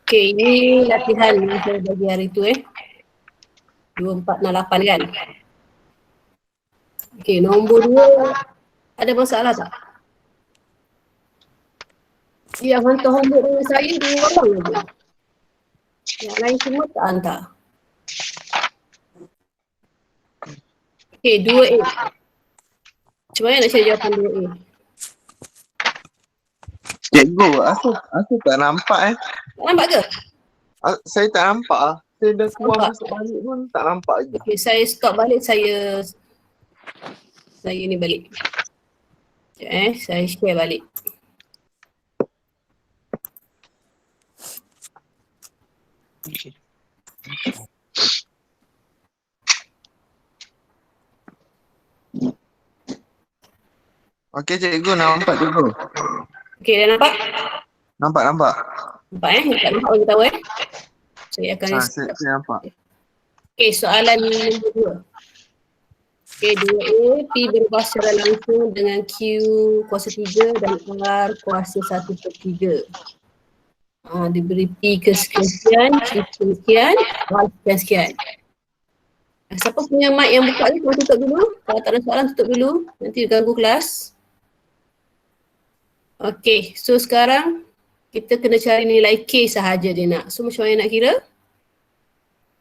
Okay, ini latihan yang saya bagi hari tu 2, 4, 6, 8 kan. Okay, nombor 2 ada masalah tak? Yang hantar homework dengan saya 2 orang je. Yang lain semua tak hantar. Okay, 2A. Macam mana nak cari jawapan 2A? Cikgu, aku tak nampak Nampak ke? Saya tak nampak lah. Saya dah keluar Nampak? masuk balik pun tak nampak lagi. Okay, saya stop balik, saya ni balik. Sekejap saya share balik. Okay. Okey cikgu, nampak cikgu. Okay, dah nampak? Nampak. Nampak Yang tak nampak bagi tahu Saya akan Saya nampak. Okay, soalan nombor 2. Okay, 2A, P berubah secara langsung dengan Q kuasa 3 dan R kuasa 1/3. Diberi P ke sekian, Q ke sekian, R sekian. Siapa punya mic yang buka ni, tutup dulu. Kalau tak ada soalan, tutup dulu. Nanti ganggu kelas. Okay, so sekarang kita kena cari nilai K sahaja dia nak. So macam mana nak kira?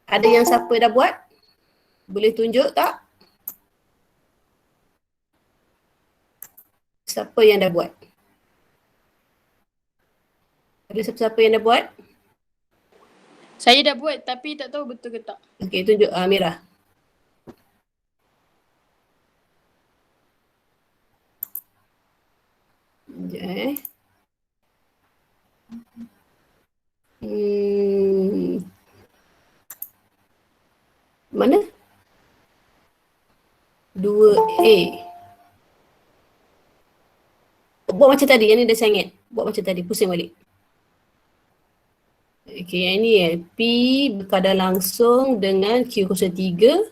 Ada yang siapa dah buat? Boleh tunjuk tak? Siapa yang dah buat? Ada siapa-siapa yang dah buat? Saya dah buat tapi tak tahu betul ke tak. Okey, tunjuk Amirah. Sekejap Mana? 2A. Buat macam tadi, yang ni dah sengit. Buat macam tadi, pusing balik. Okey, yang ni P berkadar langsung dengan Q kuasa 3.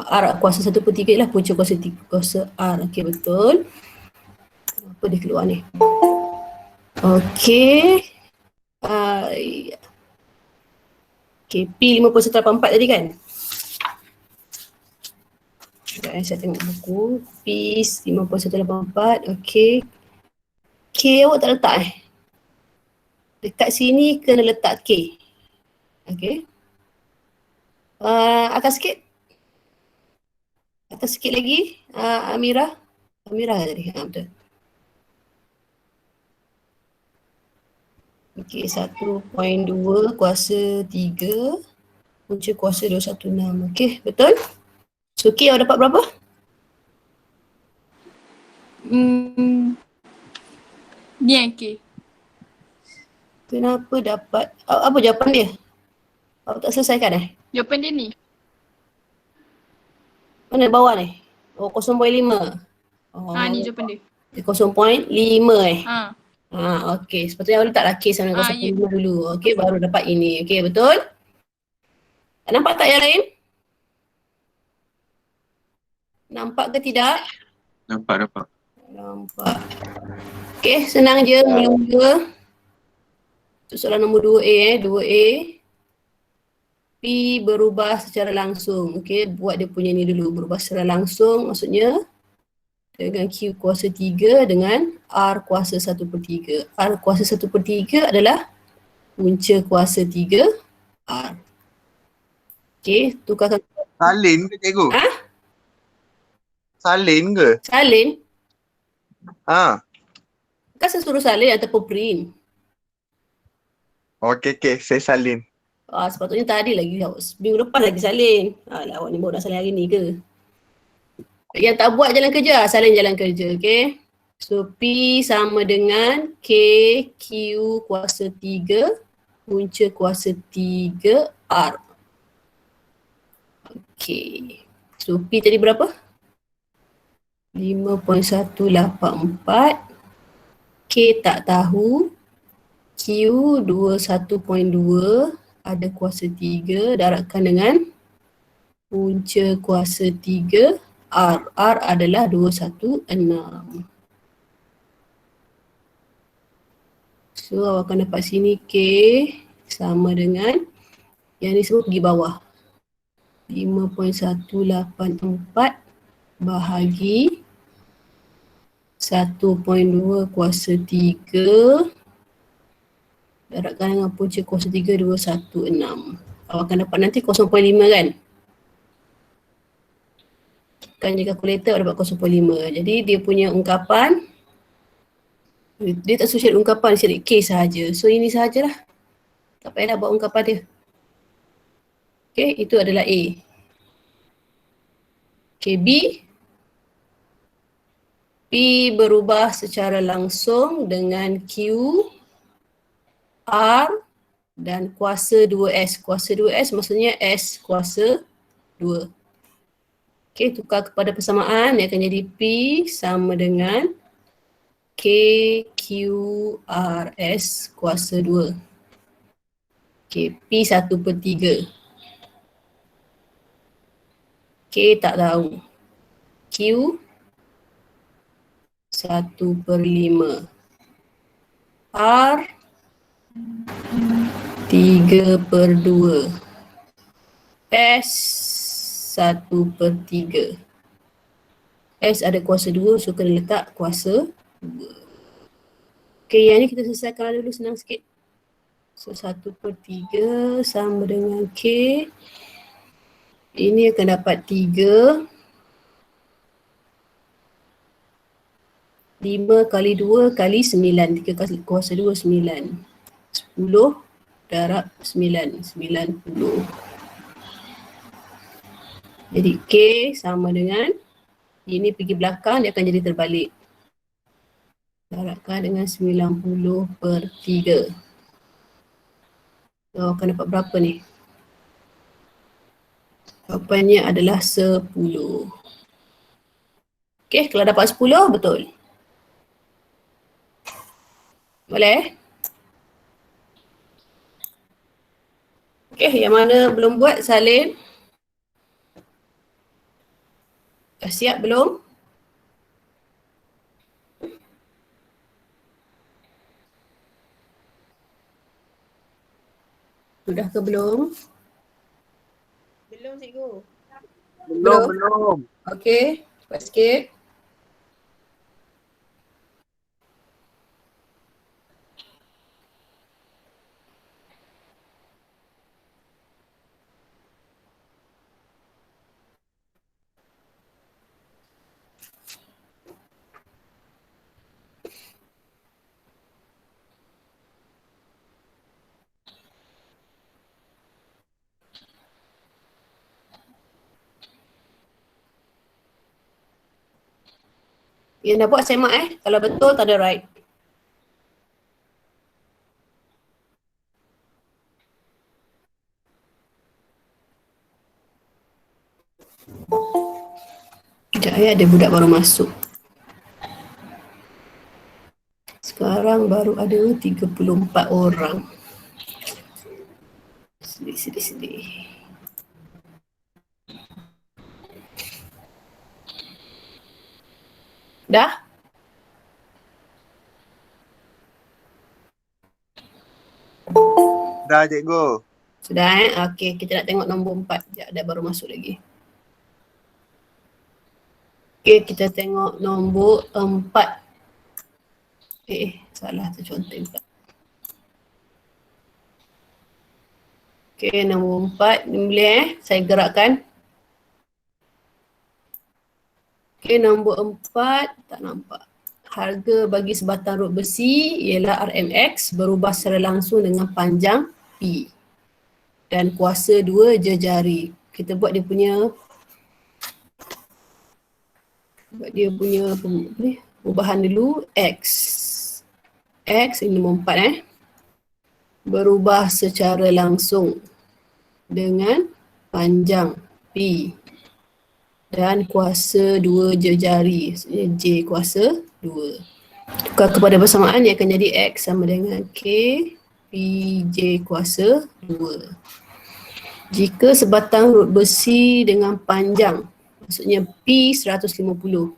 R kuasa 1/3 lah, punca kuasa 3 kuasa R. Okey, betul. Apa dia keluar ni? Okey. Okey, P 5.184 tadi kan? Sekejap saya tengok buku. P 5.184. Okey. K awak tak letak Dekat sini kena letak K. Okey. Atas sikit. Atas sikit lagi. Amirah tadi. Betul. Okey, 1.2 kuasa 3. Punca kuasa 216. Okey, betul? So, K awak dapat berapa? Ni yang K. Kenapa dapat? Apa jawapan dia? Awak tak selesaikan Jawapan dia ni. Mana bawah ni? Oh, 0.5. Ni jawapan dia. 0.5 Ha. okey. Sepatutnya awak letaklah K sama dengan 0.5 dulu. Okey, baru dapat ini. Okey, betul? Nampak tak yang lain? Nampak ke tidak? Nampak. Nampak. Okey, senang je mula-mula. Untuk soalan nombor 2A 2A. P berubah secara langsung. Okey, buat dia punya ni dulu. Berubah secara langsung maksudnya dengan Q kuasa 3 dengan R kuasa 1/3. R kuasa 1/3 adalah punca kuasa 3 R. Okey, tukarkan. Salin ke cikgu? Salin ke? Salin? Kan saya suruh salin ataupun print. Okey, saya salin. Sepatutnya tadi lagi, minggu lepas lagi salin. Awak ni baru nak salin hari ni ke? Yang tak buat jalan kerja, salin jalan kerja, okey? So, P sama dengan K Q kuasa 3 punca kuasa 3 R. Okey. So, P tadi berapa? 5.184. K tak tahu. Q 21.2 ada kuasa 3 darabkan dengan punca kuasa 3 R. R adalah 216. So awak akan dapat sini K sama dengan yang ni semua pergi bawah. 5.184 bahagi 1.2 kuasa 3 darabkan dengan punca kuasa 3 216. Awak akan dapat nanti 0.5 kan? Kan je kalkulator awak dapat 0.5. Jadi dia punya ungkapan, dia tak suruh cari ungkapan, dia cari K sahaja. So ini sahajalah. Tak payahlah buat ungkapan dia. Okay, itu adalah A. Okay, B. P berubah secara langsung dengan Q, R dan kuasa 2S. Kuasa 2S maksudnya S kuasa 2. Okay, tukar kepada persamaan, dia akan jadi P sama dengan K, Q, R, S kuasa 2. Okay, P 1/3. K tak tahu. Q 1/5. R 3/2. S 1/3. S ada kuasa 2, so kena letak kuasa 2. Okay, yang ni kita selesaikan dulu senang sikit. So 1/3 sama dengan K. Ini akan dapat 3. 5 kali 2 kali 9. 3 kali kuasa 2, 9. 10 darab 9. 90. Jadi K sama dengan, ini pergi belakang, dia akan jadi terbalik. Darabkan dengan 90/3. So akan dapat berapa ni? Jawapannya adalah 10. Okay, kalau dapat 10 betul. Boleh? Okay, yang mana belum buat salin? Dah siap belum? Sudah ke belum? Belum cikgu. Belum. Okay, cepat sikit. Yang dah buat semak kalau betul tak ada right. Sekejap ada budak baru masuk. Sekarang baru ada 34 orang. Sedih. Dah? Dah cikgu. Sudah Okey, kita nak tengok nombor 4. Sekejap, ada baru masuk lagi. Okey, kita tengok nombor 4. Salah terconteng pula. Okey, nombor 4 ni boleh saya gerakkan. Okey, nombor 4 tak nampak. Harga bagi sebatang rod besi ialah RMX berubah secara langsung dengan panjang P dan kuasa 2 jejari. Kita buat dia punya perubahan dulu. X ini nombor 4 berubah secara langsung dengan panjang P dan kuasa 2 jejari, maksudnya J kuasa 2. Tukar kepada persamaan, dia akan jadi X sama dengan K PJ kuasa 2. Jika sebatang rod besi dengan panjang, maksudnya P 150,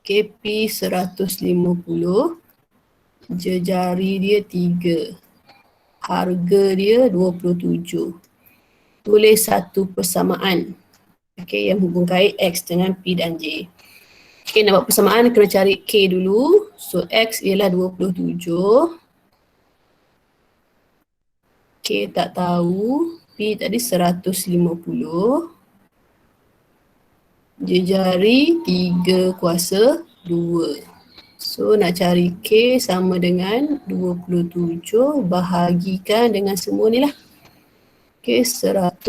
P 150 Jejari dia 3. Harga dia 27. Tulis satu persamaan. Okey, yang hubung kait X dengan P dan J. Okey, nak buat persamaan kena cari K dulu. So X ialah 27. K tak tahu. P tadi 150. Jejari 3 kuasa 2. So nak cari K sama dengan 27 bahagikan dengan semua ni lah. Okey, 150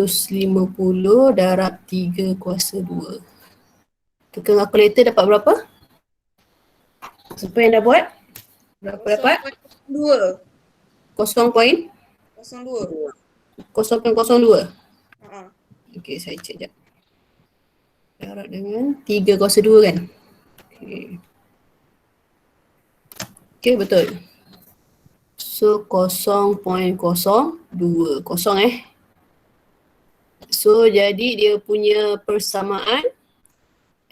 darab 3 kuasa 2. Tukar kalkulator dapat berapa? Siapa yang dah buat? Berapa dapat? 2. 0.02. 02. Okey, saya cek sekejap. Darab dengan 3 kuasa 2 kan? Okey. Okey, betul. So 0.02. Kosong So jadi dia punya persamaan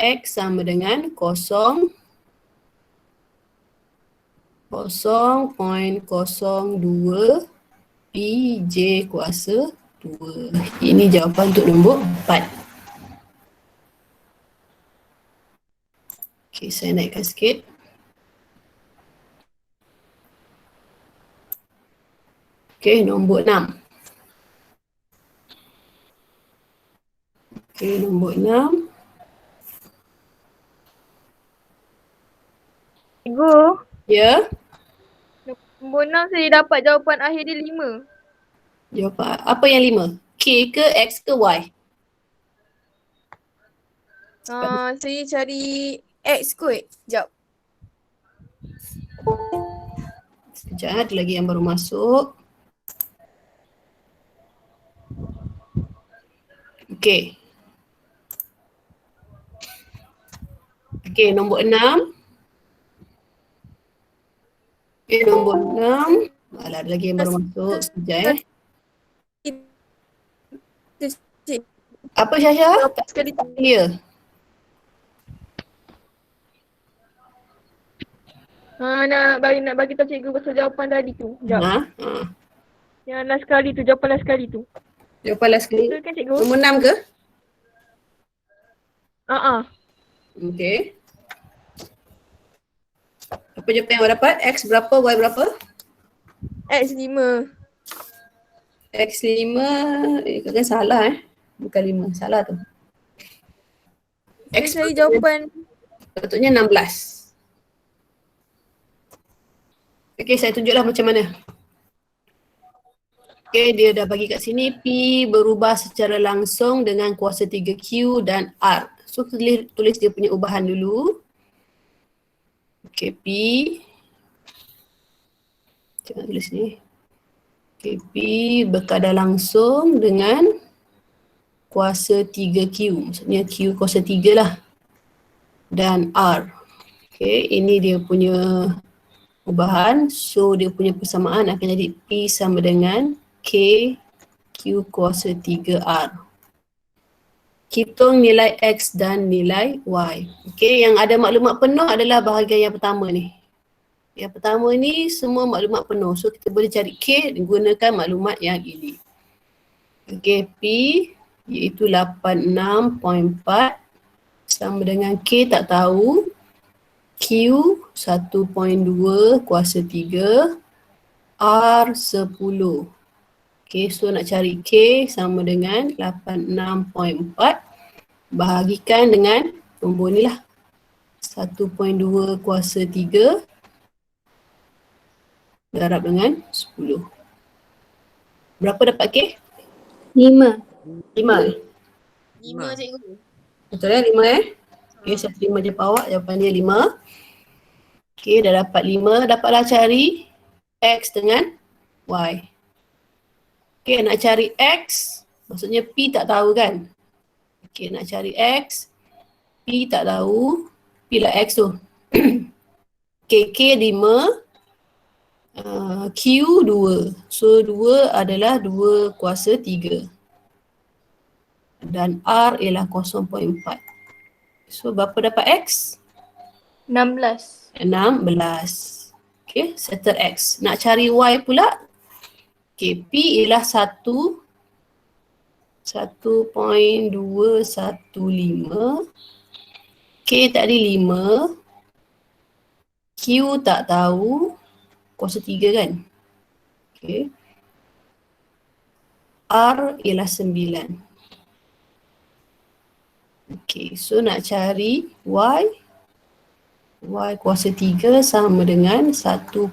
X sama dengan 0.02 PJ kuasa 2. Ini jawapan untuk nombor 4. Okey, saya naikkan sikit. Okey, nombor 6. Okey, nombor 6. Cikgu, Ya, nombor 6 saya dapat jawapan akhir dia 5. jawapan apa yang 5? K ke X ke Y? Saya cari X kot. Sekejap. Sekejap, ada lagi yang baru masuk. Okey. Okey, nombor 6. Okey, nombor 6. Alah, ada lagi yang baru masuk. Sekejap Apa Syasha? Tak Sekali clear. Nak bagi tahu cikgu pasal jawapan tadi tu. Sekejap. Ha? Yang last kali tu, jawapan last kali tu. Jawapan last kali. Betul kan cikgu? Nombor 6 ke? Okey. Apa jawapan yang awak dapat? X berapa, Y berapa? X 5. X 5, kan salah Bukan 5, salah tu. Saya X cari jawapan. patutnya 16. Okey, saya tunjuklah macam mana. Okey, dia dah bagi kat sini P berubah secara langsung dengan kuasa 3Q dan R. So tulis dia punya ubahan dulu. Okey, P. Jangan tulis ni. Okey, P berkadar langsung dengan kuasa 3Q. Maksudnya Q kuasa 3 lah. Dan R. Okey, ini dia punya ubahan. So dia punya persamaan akan jadi P sama dengan K Q kuasa 3R. Hitung nilai X dan nilai Y. Okey, yang ada maklumat penuh adalah bahagian yang pertama ni. Yang pertama ni semua maklumat penuh. So kita boleh cari K gunakan maklumat yang ini. Okey, P iaitu 86.4 sama dengan K tak tahu. Q 1.2 kuasa 3. R 10. Okay, so nak cari K sama dengan 86.4 bahagikan dengan nombor ni lah. 1.2 kuasa 3 darab dengan 10. Berapa dapat K? 5. 5 5 cikgu. Betul 5 Okay, saya terima je awak. Jawapan dia 5. Okay, dah dapat 5. Dapatlah cari X dengan Y. Okay, nak cari X, maksudnya P tak tahu kan? Okay, nak cari X, P tak tahu, P lah X tu. Okay, K 5, Q 2. So 2 adalah 2 kuasa 3. Dan R ialah 0.4. So berapa dapat X? 16. 16. Okay, settle X. Nak cari Y pula. Okay, P ialah 1.215. K tadi 5. Q tak tahu. Kuasa 3 kan? Okay. R ialah 9. Okay, so nak cari Y. Y kuasa 3 sama dengan 1.215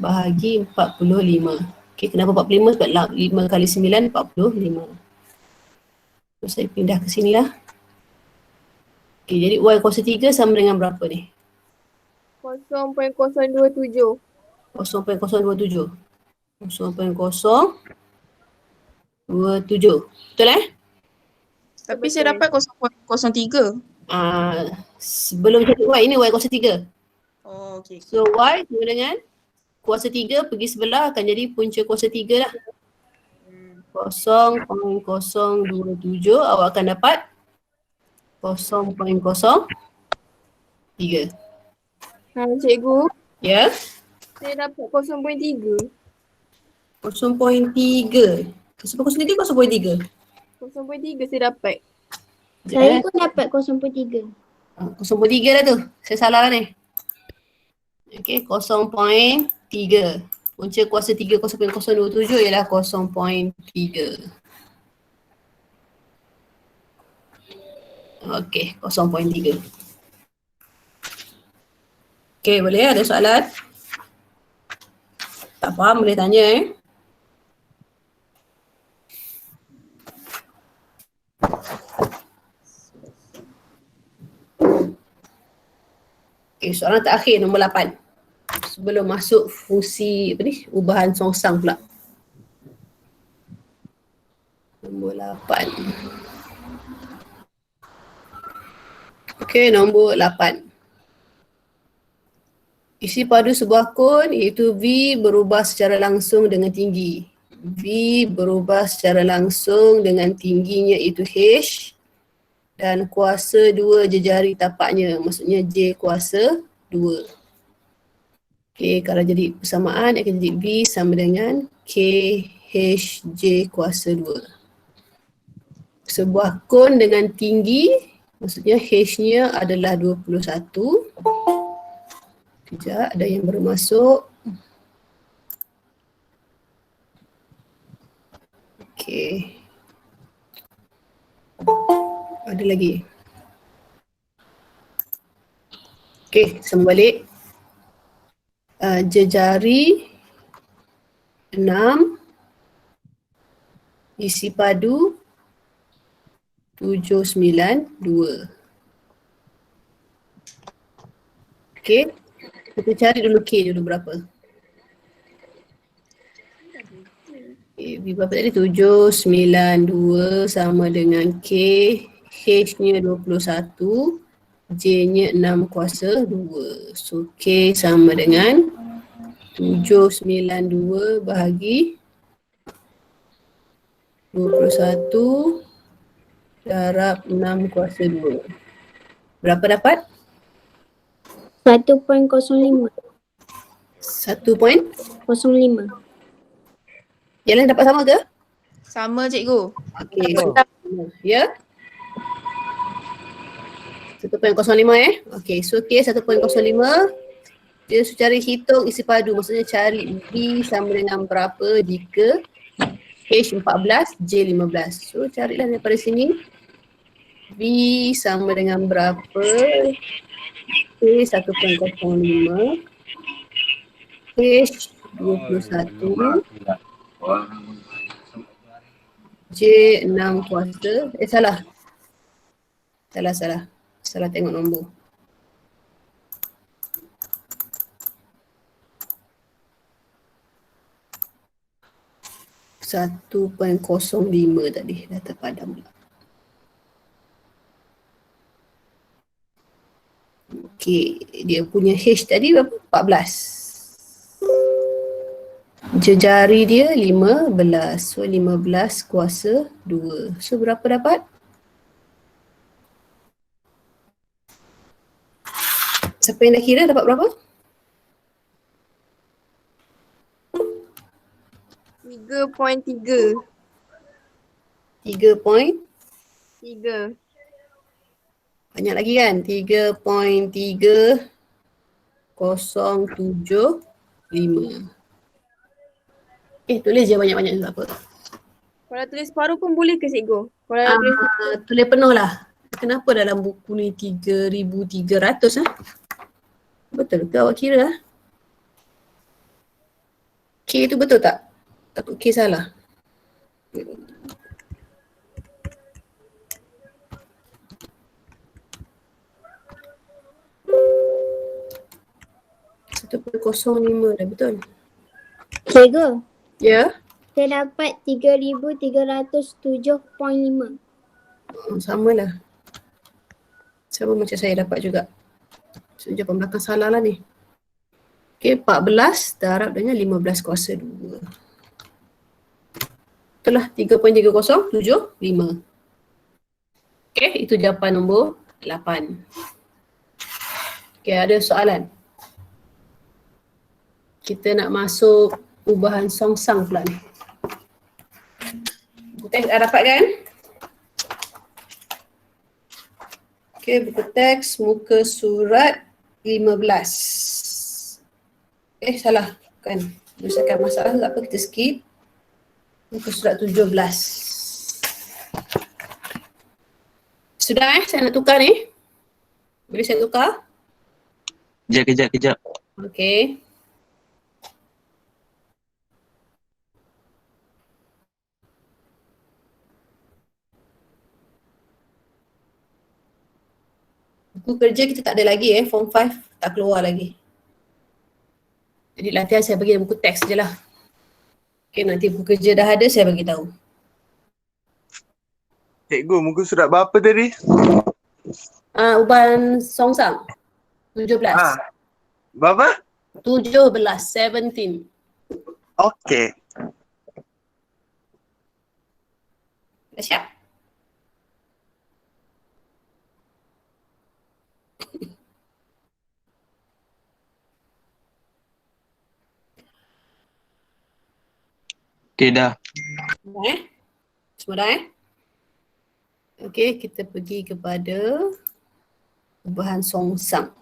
bahagi 45. Okay, kenapa 45? Sebab 5 kali 9, 45. So, saya pindah ke sini lah. Okay, jadi Y kuasa 3 sama dengan berapa ni? 0.027. 0.027. 0.027. Betul Tapi saya dapat 0.03. Sebelum cari Y, ini Y kuasa 3. Oh, okey. So Y sama dengan kuasa 3 pergi sebelah akan jadi punca kuasa 3 lah. 0.027 awak akan dapat 0.03. Cikgu, Ya? saya dapat 0.3. 0.3. 0.3 0.3. 0.3 saya dapat. Saya pun dapat 0.3. 0.3 lah tu. Saya salah lah ni. Okey, 0.3. Punca kuasa 3 0.027 ialah 0.3. Okey, 0.3. Okey, boleh ada soalan? Tak faham boleh tanya Okey, soalan terakhir nombor 8. Sebelum masuk fungsi apa ni? Ubahan songsang pula. Nombor 8. Okey, nombor 8. Isi padu sebuah kon iaitu V berubah secara langsung dengan tinggi. V berubah secara langsung dengan tingginya iaitu H dan kuasa 2 jejari tapaknya. Maksudnya J kuasa 2. Okey, kalau jadi persamaan akan jadi V sama dengan K H J kuasa 2. Sebuah kon dengan tinggi, maksudnya H-nya adalah 21. Sekejap, ada yang baru masuk. Okey. Ada lagi. Okey, sambung balik. Jejari 6, isi padu 792. Okey. Kita cari dulu K dulu berapa. Okay, berapa tadi? 792 sama dengan K. H-nya 21. J-nya 6 kuasa 2. So K sama dengan 792 bahagi 21 darab 6 kuasa 2. Berapa dapat? 1.05. 1.05. Yang lain dapat sama ke? Sama cikgu. Okey. Ya? 1.05 Okey, so K 1.05. Dia secara hitung isi padu, maksudnya cari V sama dengan berapa jika H 14, J 15. So carilah daripada sini. V sama dengan berapa? K 1.05. H 21. J 6 kuasa. Salah. Salah tengok nombor. Satu 1.05 tadi dah terpadam pula. Okey, dia punya H tadi berapa? 14. Jejari dia 15. So 15 kuasa 2. So berapa dapat? Siapa yang dah kira dapat berapa? 3.3. 3 3. banyak lagi kan? 3.3075. Tulis je banyak-banyak tak apa. Kalau tulis separuh pun boleh ke cikgu? Kalau tulis Tulis penuh lah. Kenapa dalam buku ni 3,300 Betul ke awak kira lah? K tu betul tak? Takut K salah. Satu 1.05 dah betul. Cikgu, Ya? saya dapat 3,307.5. Sama lah. Sama macam saya dapat juga. So, jawapan belakang salah lah ni. Okay, 14 darab dengan 15 kuasa 2. Itulah 3.3075. Okay, itu jawapan nombor 8. Okay, ada soalan? Kita nak masuk ubahan songsang pula ni. Teks dah dapat kan? Okay, buku teks muka surat 15. Salah kan? Menyelesaikan masalah tak apa, kita skip. Muka surat 17. Sudah saya nak tukar ni. Boleh saya tukar? Kejap. Okay. Buku kerja kita tak ada lagi form 5 tak keluar lagi. Jadi latihan saya bagi buku teks je lah. Okay, nanti buku kerja dah ada saya bagi tahu. Cikgu, muka surat berapa tadi? Ubahan songsang 17. Berapa? 17. Okey. Dah siap? Okey dah. Dah Semua dah Okey, kita pergi kepada ubahan songsang.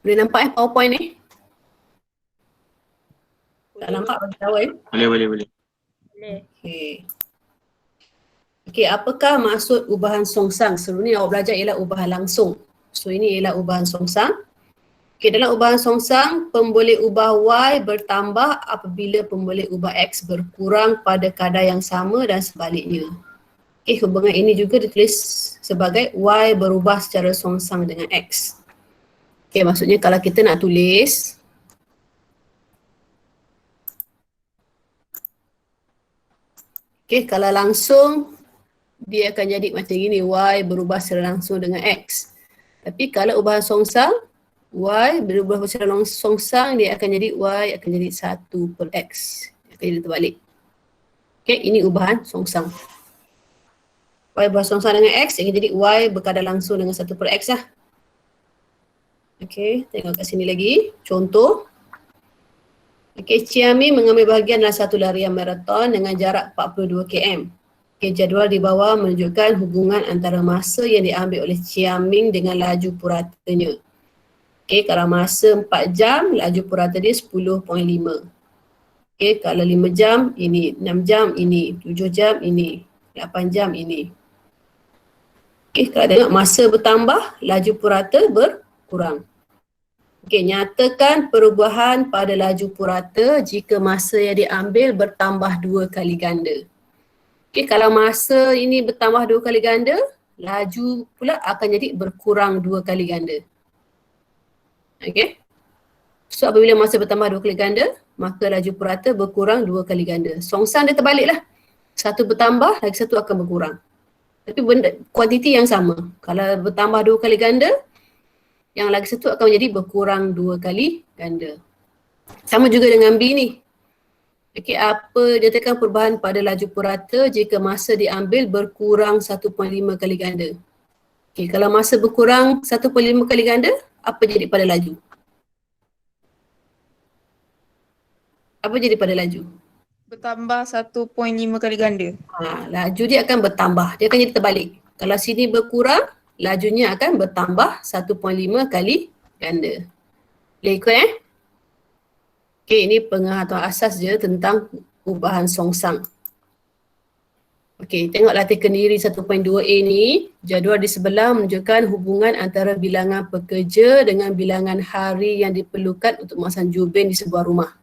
Boleh nampak PowerPoint ni? Tak nampak bagi tahu Boleh. Okey, apakah maksud ubahan songsang? Sebelum ni awak belajar ialah ubahan langsung. So ini ialah ubahan songsang. Okey, dalam ubahan songsang, pemboleh ubah Y bertambah apabila pemboleh ubah X berkurang pada kadar yang sama dan sebaliknya. Okey, hubungan ini juga ditulis sebagai Y berubah secara songsang dengan X. Okey, maksudnya kalau kita nak tulis kalau langsung dia akan jadi macam ini, Y berubah secara langsung dengan X. Tapi kalau ubahan songsang, Y berubah secara songsang, dia akan jadi Y akan jadi 1 per X. Akan jadi terbalik. Okey, ini ubahan songsang. Y berubah songsang dengan X, akan jadi Y berkadar langsung dengan 1 per X lah. Okey, tengok kat sini lagi. Contoh. Okey, Ciami mengambil bahagian dalam satu larian maraton dengan jarak 42 km. Okey, jadual di bawah menunjukkan hubungan antara masa yang diambil oleh Ciaming dengan laju puratanya. Okey, kalau masa 4 jam, laju purata dia 10.5. Okey, kalau 5 jam ini, 6 jam ini, 7 jam ini, 8 jam ini. Okey, kalau tengok masa bertambah, laju purata berkurang. Okey, nyatakan perubahan pada laju purata jika masa yang diambil bertambah 2 kali ganda. Okey, kalau masa ini bertambah 2 kali ganda, laju pula akan jadi berkurang 2 kali ganda. Okey. So apabila masa bertambah 2 kali ganda, maka laju purata berkurang 2 kali ganda. Songsang dia terbaliklah. Satu bertambah, lagi satu akan berkurang. Tapi benda kuantiti yang sama. Kalau bertambah 2 kali ganda, yang lagi satu akan menjadi berkurang 2 kali ganda. Sama juga dengan B ni. Okey, apa nyatakan perubahan pada laju purata jika masa diambil berkurang 1.5 kali ganda? Okey, kalau masa berkurang 1.5 kali ganda, apa jadi pada laju? Apa jadi pada laju? Bertambah 1.5 kali ganda. Laju dia akan bertambah. Dia akan jadi terbalik. Kalau sini berkurang, lajunya akan bertambah 1.5 kali ganda. Boleh ikut Okey, ini pengetahuan asas je tentang ubahan songsang. Okey, tengok latih kendiri 1.2a ni. Jadual di sebelah menunjukkan hubungan antara bilangan pekerja dengan bilangan hari yang diperlukan untuk memasang jubin di sebuah rumah.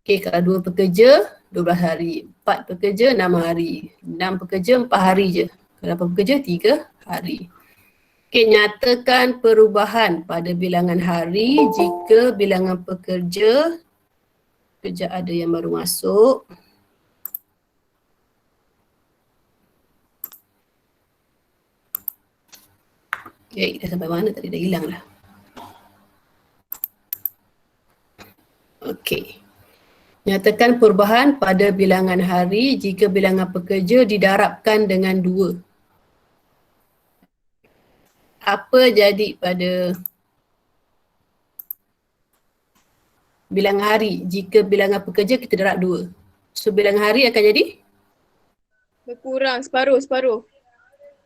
Okey, kalau 2 pekerja, 12 hari. 4 pekerja, 6 hari. 6 pekerja, 4 hari je. Kalau 8 pekerja, 3 hari. Okey, nyatakan perubahan pada bilangan hari jika bilangan pekerja ada yang baru masuk. Okey, dah sampai mana tadi? Dah hilang dah. Okey. Nyatakan perubahan pada bilangan hari jika bilangan pekerja didarabkan dengan 2. Apa jadi pada bilangan hari jika bilangan pekerja kita darab 2? So bilangan hari akan jadi? Berkurang separuh.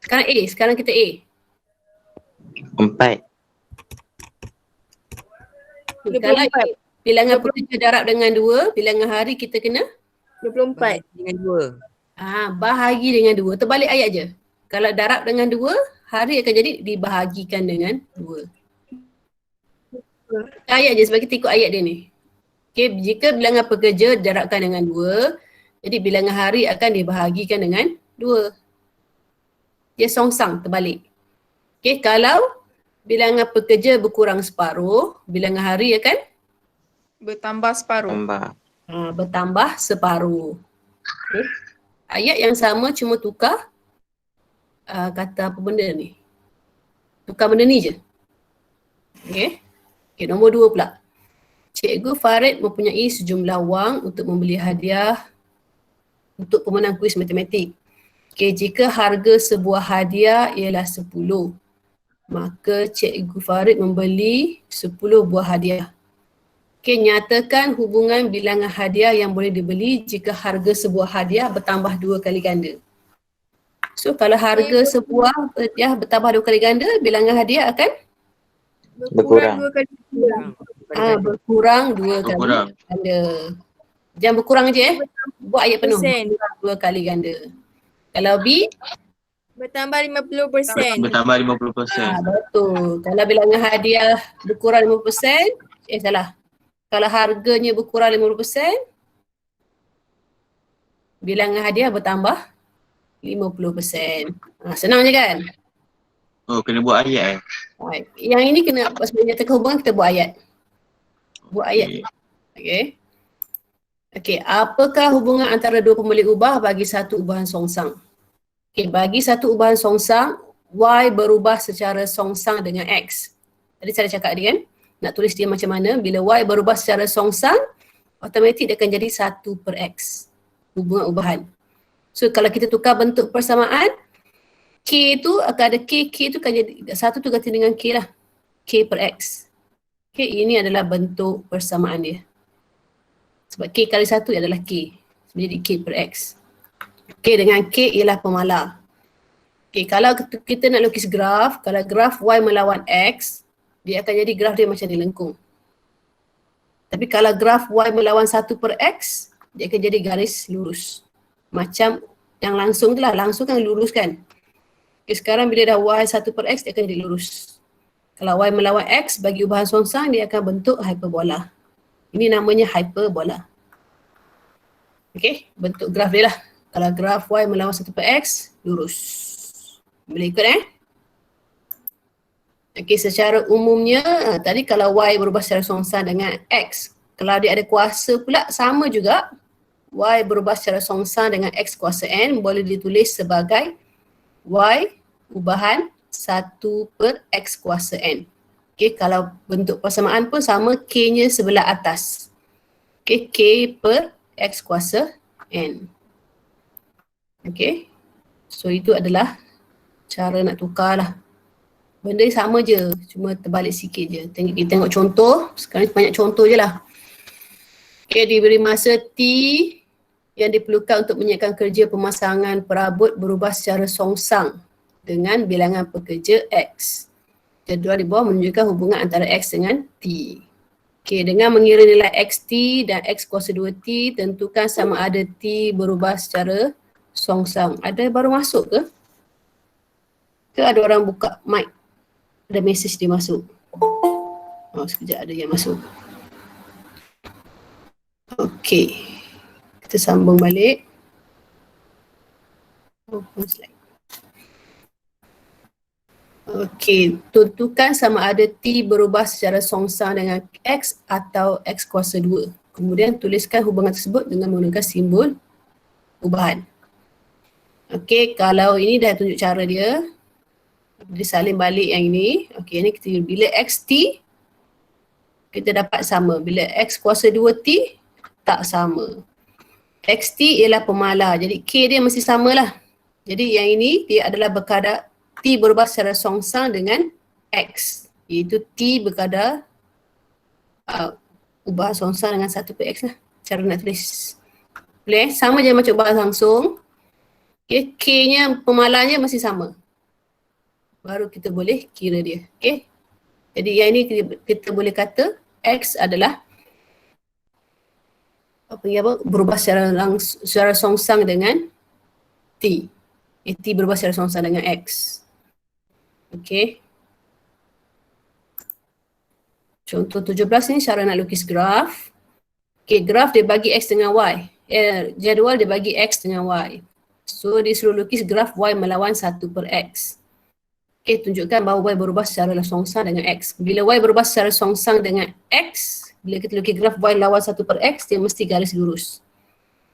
Sekarang kita A. 4. Kalau bilangan pekerja darab dengan 2, bilangan hari kita kena? 24. Dengan 2. Bahagi dengan 2. Terbalik ayat je. Kalau darab dengan 2, hari akan jadi dibahagikan dengan 2. Ayat je sebab kita ikut ayat dia ni. Okay, jika bilangan pekerja darabkan dengan 2, jadi bilangan hari akan dibahagikan dengan 2. Dia songsang terbalik. Okay, kalau bilangan pekerja berkurang separuh, bilangan hari akan Bertambah separuh. bertambah separuh. Okay. Ayat yang sama cuma tukar kata apa benda ni. Tukar benda ni je. Okay. Okay, nombor 2 pula. Cikgu Farid mempunyai sejumlah wang untuk membeli hadiah untuk pemenang kuis matematik. Okay, jika harga sebuah hadiah ialah 10, maka Cikgu Farid membeli 10 buah hadiah. Okay, nyatakan hubungan bilangan hadiah yang boleh dibeli jika harga sebuah hadiah bertambah 2 kali ganda. So kalau harga sebuah hadiah bertambah 2 kali ganda, bilangan hadiah akan Berkurang 2 kali. berkurang 2 kali ganda. Jangan berkurang je buat ayat penuh. Persen. Berkurang 2 kali ganda. Kalau B, Bertambah 50%. Bertambah 50%. betul. Kalau bilangan hadiah berkurang 50%, salah. Kalau harganya berkurang 50%, bilangan hadiah bertambah 50%. Senang je kan? Oh, kena buat ayat Right. Yang ini kena, sebenarnya nyatakan hubungan kita buat ayat. Buat ayat. Okay. Okay, apakah hubungan antara 2 pembeli ubah bagi satu ubahan songsang? Okay, bagi satu ubahan songsang, Y berubah secara songsang dengan X. Tadi saya cakap dia kan, nak tulis dia macam mana, bila Y berubah secara songsang, automatik dia akan jadi 1/X. Hubungan ubahan. So kalau kita tukar bentuk persamaan, K tu akan ada K tu akan jadi, satu tu ganti dengan K lah. K/X. Okay, ini adalah bentuk persamaan dia. Sebab K kali 1 adalah K. Jadi K/X. K dengan K ialah pemalar. Okay, kalau kita nak lukis graf, kalau graf Y melawan X, dia akan jadi graf dia macam ni lengkung. Tapi kalau graf Y melawan 1/X, dia akan jadi garis lurus. Macam yang langsung tu lah, langsung kan lurus kan. Okay, sekarang bila dah Y 1/X, dia akan jadi lurus. Kalau Y melawan X, bagi ubahan songsang, dia akan bentuk hyperbola. Ini namanya hyperbola. Okay, bentuk graf dia lah. Kalau graf Y melawan 1/X, lurus. Boleh ikut Okay, secara umumnya, tadi kalau Y berubah secara songsang dengan X, kalau dia ada kuasa pula, sama juga. Y berubah secara songsang dengan X kuasa N, boleh ditulis sebagai Y ubahan 1/X kuasa N. Okay, kalau bentuk persamaan pun sama, K-nya sebelah atas. Okay, K/ X kuasa N. Okay. So itu adalah cara nak tukar lah. Benda sama je, cuma terbalik sikit je. Kita tengok contoh, sekarang banyak contoh je lah. Okay, diberi masa T yang diperlukan untuk menyiapkan kerja pemasangan perabot berubah secara songsang dengan bilangan pekerja X. Jadual di bawah menunjukkan hubungan antara X dengan T. Okay, dengan mengira nilai XT dan X kuasa 2T, tentukan sama ada T berubah secara songsang. Ada baru masuk ke? Ke ada orang buka mic? Ada mesej dia masuk. Oh, sekejap ada yang masuk. Okay. Kita sambung balik. Open slide. Okay. Tentukan sama ada T berubah secara songsang dengan X atau X kuasa 2. Kemudian tuliskan hubungan tersebut dengan menggunakan simbol ubahan. Okay. Kalau ini dah tunjuk cara dia. Disalin balik yang ini. Okey, ni kita bila XT kita dapat sama. Bila X kuasa 2T tak sama. XT ialah pemalar. Jadi K dia mesti samalah. Jadi yang ini dia adalah berkadar T berubah secara songsang dengan X. Iaitu T berkadar ubah songsang dengan 1/X lah. Cara nak tulis. Boleh? Sama je macam ubah langsung. Okay, K-nya pemalarnya mesti sama. Baru kita boleh kira dia. Okay. Jadi yang ini kita boleh kata X adalah berubah secara songsang dengan T. T berubah secara songsang dengan X. Okay. Contoh 17 ni cara nak lukis graf. Okay, graf dia bagi X dengan Y. Jadual dia bagi X dengan Y. So dia suruh lukis graf Y melawan 1/X. Okay, tunjukkan bahawa Y berubah secara songsang dengan X. Bila Y berubah secara songsang dengan X, bila kita lukis graf Y lawan 1/X, dia mesti garis lurus.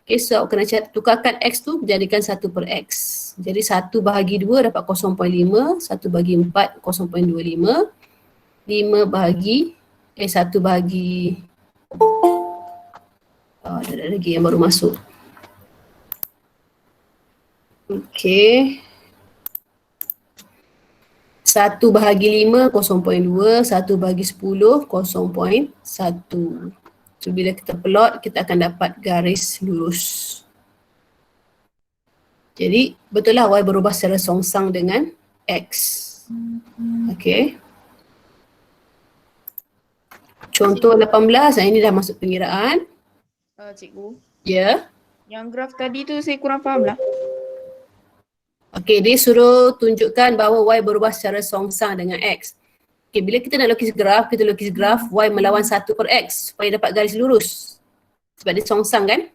Okay, so kena tukarkan X tu jadikan 1/X. Jadi 1 bahagi 2 dapat 0.5, 1 bahagi 4, 0.25, 5 bahagi, 1 bahagi, ada lagi yang baru masuk. Okay. 1 bahagi 5, 0.2, 1 bahagi 10, 0.1. So bila kita plot, kita akan dapat garis lurus. Jadi betul lah Y berubah secara songsang dengan X. Okay. Contoh 18, ini dah masuk pengiraan. Cikgu, Ya. yang graf tadi tu saya kurang faham lah. Okey, dia suruh tunjukkan bahawa Y berubah secara songsang dengan X. Okey, bila kita nak lukis graf, kita lukis graf Y melawan 1/X supaya dapat garis lurus. Sebab dia songsang kan?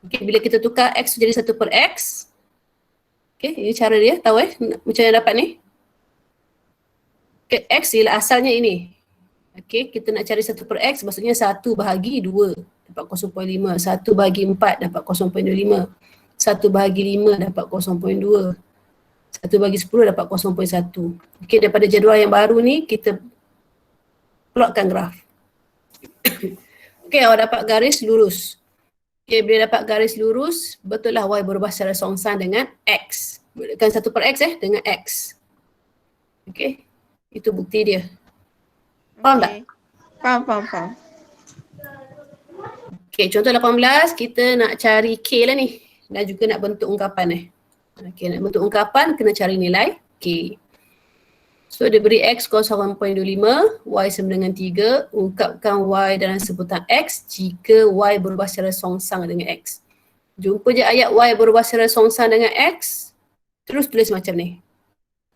Okey, bila kita tukar X jadi 1/X. Okey, ini cara dia, tahu macam mana dapat ni? Okay, X ialah asalnya ini. Okey, kita nak cari 1/X maksudnya 1 bahagi 2 dapat 0.5, 1 bahagi 4 dapat 0.25. 1 bahagi 5 dapat 0.2. 1 bahagi 10 dapat 0.1. Okey, daripada jadual yang baru ni kita plotkan graf. Okey, awak dapat garis lurus. Okey, bila dapat garis lurus, betul lah Y berubah secara songsang dengan X. Bukan 1/X dengan X. Okey, itu bukti dia. Faham tak? Faham. Okey, contoh 18 kita nak cari K lah ni. Dan juga nak bentuk ungkapan Okey, nak bentuk ungkapan kena cari nilai K. So dia beri X 0.25, Y sama dengan 3, ungkapkan Y dalam sebutan X jika Y berubah secara songsang dengan X. Jumpa je ayat Y berubah secara songsang dengan X, terus tulis macam ni.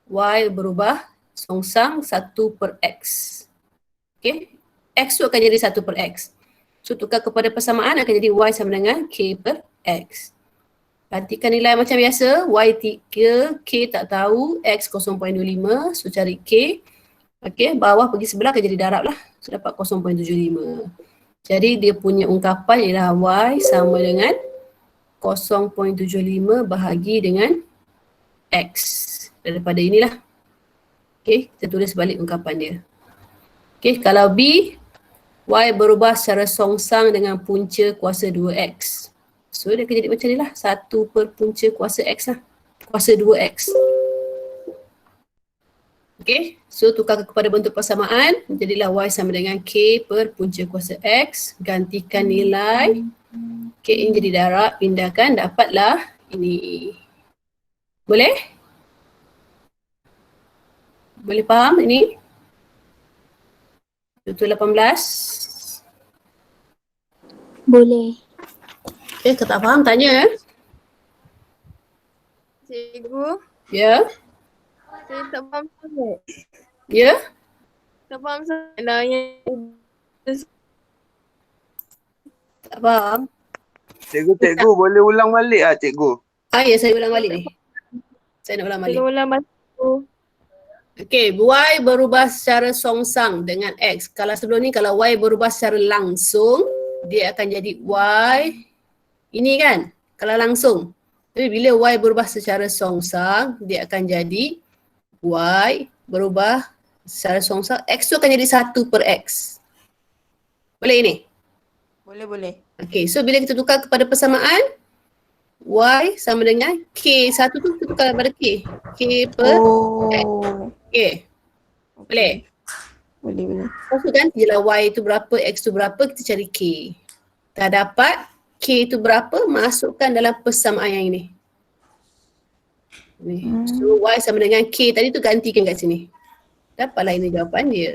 Y berubah songsang 1/X. Okey, X tu akan jadi 1/X. So tukar kepada persamaan akan jadi Y sama dengan K/X. Perhatikan nilai macam biasa, Y 3, K tak tahu, X 0.25, so cari K. Okey, bawah pergi sebelah akan jadi darab lah, so dapat 0.75. Jadi dia punya ungkapan ialah Y sama dengan 0.75 bahagi dengan X. Daripada inilah. Okey, kita tulis balik ungkapan dia. Okey, kalau B, Y berubah secara songsang dengan punca kuasa 2X. So dia akan jadi macam ni lah. 1 per punca kuasa X lah. Kuasa 2X. Okay, so tukar kepada bentuk persamaan. Jadilah Y sama dengan K per punca kuasa X. Gantikan nilai. K ini jadi darab. Pindahkan, dapatlah ini. Boleh? Boleh faham ini? Contoh 18. Boleh. Okay, kalau tak faham tanya. Cikgu, Ya? saya tak faham sangat. Ya? Tak faham sangat lah yang Tak faham? Cikgu, boleh ulang balik ah cikgu? Ya, saya ulang balik ni. Saya nak ulang balik. cikgu ulang masa tu. Okay, Y berubah secara songsang dengan X. Kalau sebelum ni, kalau Y berubah secara langsung, dia akan jadi Y. Ini kan, kalau langsung. Tapi bila Y berubah secara songsang, dia akan jadi Y berubah secara songsang. X tu akan jadi 1 per X. Boleh ini? Boleh. Okay, so bila kita tukar kepada persamaan, Y sama dengan K. Satu tu kita tukar kepada K. K per X. Okay. Boleh? Boleh. Lepas tu kan jelah Y tu berapa, X tu berapa, kita cari K. Dah dapat K tu berapa, masukkan dalam persamaan yang ini. Ni. So Y sama dengan K tadi tu gantikan kat sini. Dapatlah ini jawapan dia.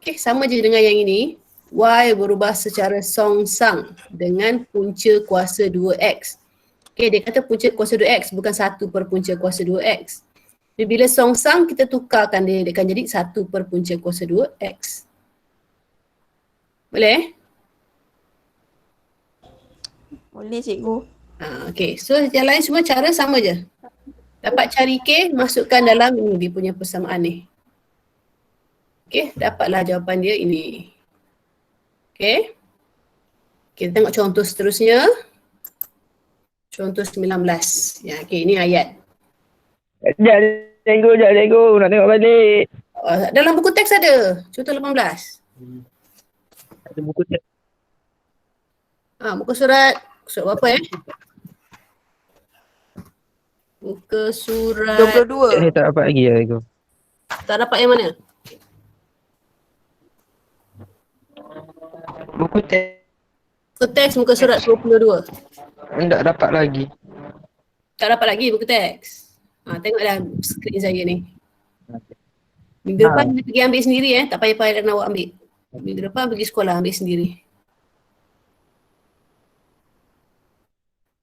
Okay, sama je dengan yang ini. Y berubah secara songsang dengan punca kuasa 2X. Okay, dia kata punca kuasa 2X bukan 1 per punca kuasa 2X. Jadi bila songsang kita tukarkan dia akan jadi 1 per punca kuasa 2X. Boleh? Boleh cikgu. Okay, so yang lain semua cara sama je. Dapat cari K, masukkan dalam ini dia punya persamaan ni. Okay, dapatlah jawapan dia ini. Okay. Kita tengok contoh seterusnya. Contoh 19. Ya, okay, ini ayat. Sekejap cikgu. Nak tengok balik. Dalam buku teks ada. Contoh 18. Ada buku teks. Muka surat berapa Muka surat 22. Saya tak dapat lagi lah cikgu. tak dapat yang mana? Buku teks Buku teks muka surat 22. tak dapat lagi. Tak dapat lagi buku teks. Tengoklah skrin saya ni. Minggu depan kita pergi ambil sendiri tak payah nak awak ambil. Minggu depan pergi sekolah ambil sendiri.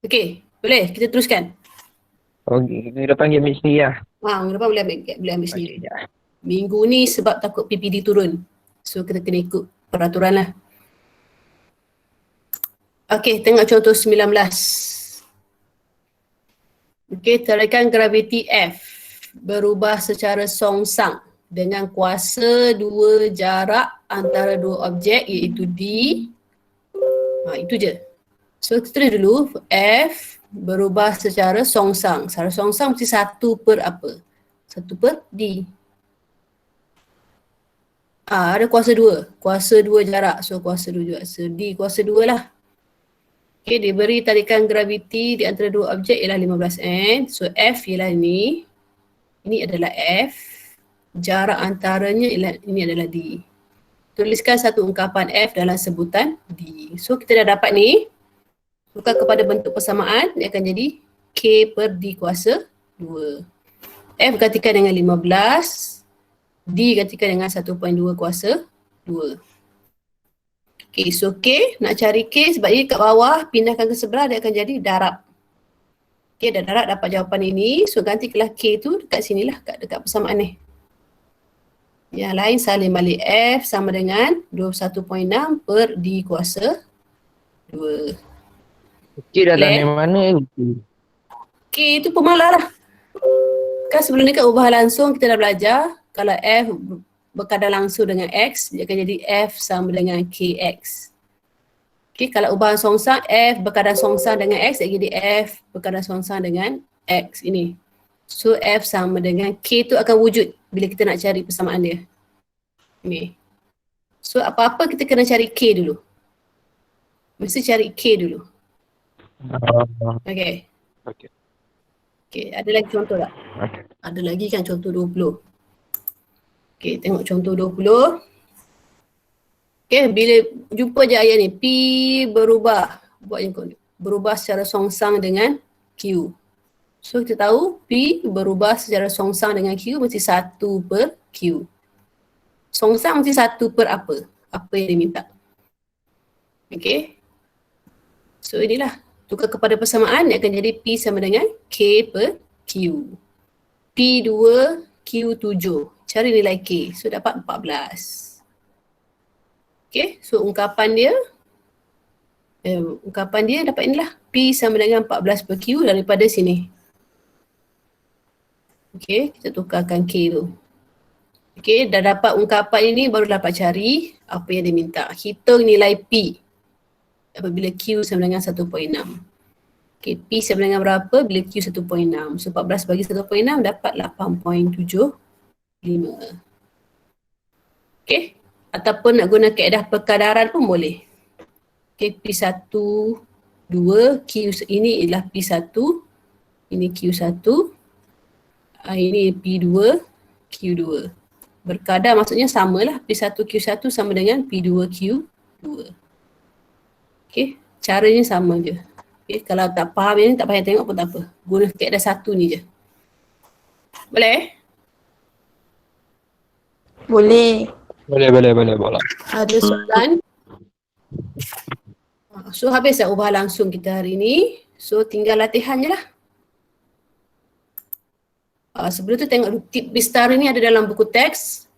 Okey, boleh kita teruskan. Okey, kita panggil ambil sendiri lah. Minggu depan boleh ambil sendiri. Okey, Minggu ni sebab takut PPD turun. So kita kena ikut peraturan lah. Okey, tengok contoh 19. Okey, tarikan graviti F berubah secara songsang dengan kuasa 2 jarak antara dua objek iaitu D. Itu je. So kita tulis dulu F berubah secara songsang. Secara songsang mesti 1 per apa? 1 per D. Ada kuasa 2. Kuasa 2 jarak. So kuasa 2 jarak. So D kuasa 2 lah. Okay, diberi tarikan graviti di antara dua objek ialah 15N. So F ialah ini. Ini adalah F. Jarak antaranya ialah, ini adalah D. Tuliskan satu ungkapan F dalam sebutan D. So kita dah dapat ni. Tukar kepada bentuk persamaan, dia akan jadi K per D kuasa 2. F gantikan dengan 15. D gantikan dengan 1.2 kuasa 2. Okay, so K, nak cari K sebab dia kat bawah, pindahkan ke sebelah, dia akan jadi darab. Okay, dah darab dapat jawapan ini. So gantikanlah K tu dekat sini lah, dekat persamaan ni. Yang lain salin balik F sama dengan 21.6 per D kuasa 2. Okey, dalam yang mana K tu pemalas lah. Kan sebelum ni kat ubah langsung kita dah belajar kalau F berkadar langsung dengan X, dia akan jadi F sama dengan KX. Okay, kalau ubahan songsang F berkadar songsang dengan X, dia jadi F berkadar songsang dengan X ini. So F sama dengan K tu akan wujud bila kita nak cari persamaan dia. Ni. So apa-apa kita kena cari K dulu. Mesti cari K dulu. Okay. Okay. Okay, ada lagi contoh tak? Okay. Ada lagi kan contoh 20. Okay, tengok contoh 20. Okay, bila jumpa je ayat ni, P berubah. Buat yang kau ni. Berubah secara songsang dengan Q. So kita tahu P berubah secara songsang dengan Q mesti 1 per Q. Songsang mesti 1 per apa? Apa yang diminta. Okay. So inilah. Tukar kepada persamaan dia akan jadi P sama dengan K per Q. P2, Q7. Cari nilai K. So dapat 14. Okay. So ungkapan dia dapat inilah. P sama dengan 14 per Q daripada sini. Okay. Kita tukarkan K tu. Okay. Dah dapat ungkapan ini baru dapat cari apa yang diminta. Hitung nilai P. Apabila Q sama dengan 1.6. Okay, P sama dengan berapa bila Q 1.6. So 14 bagi 1.6 dapat 8.75. Okay, ataupun nak guna kaedah perkadaran pun boleh. Okay, P1, 2, Q ini ialah P1, ini Q1, ini P2, Q2. Berkadar maksudnya samalah, P1, Q1 sama dengan P2, Q2. Okay, caranya sama je. Okay, kalau tak faham yang ni tak payah tengok pun tak apa. Guna kaedah satu ni je. Boleh? Boleh. Boleh. Ada soalan? So habis dah ubah langsung kita hari ni. So tinggal latihan je lah. Sebelum tu tengok dulu tip Bistari ni ada dalam buku teks.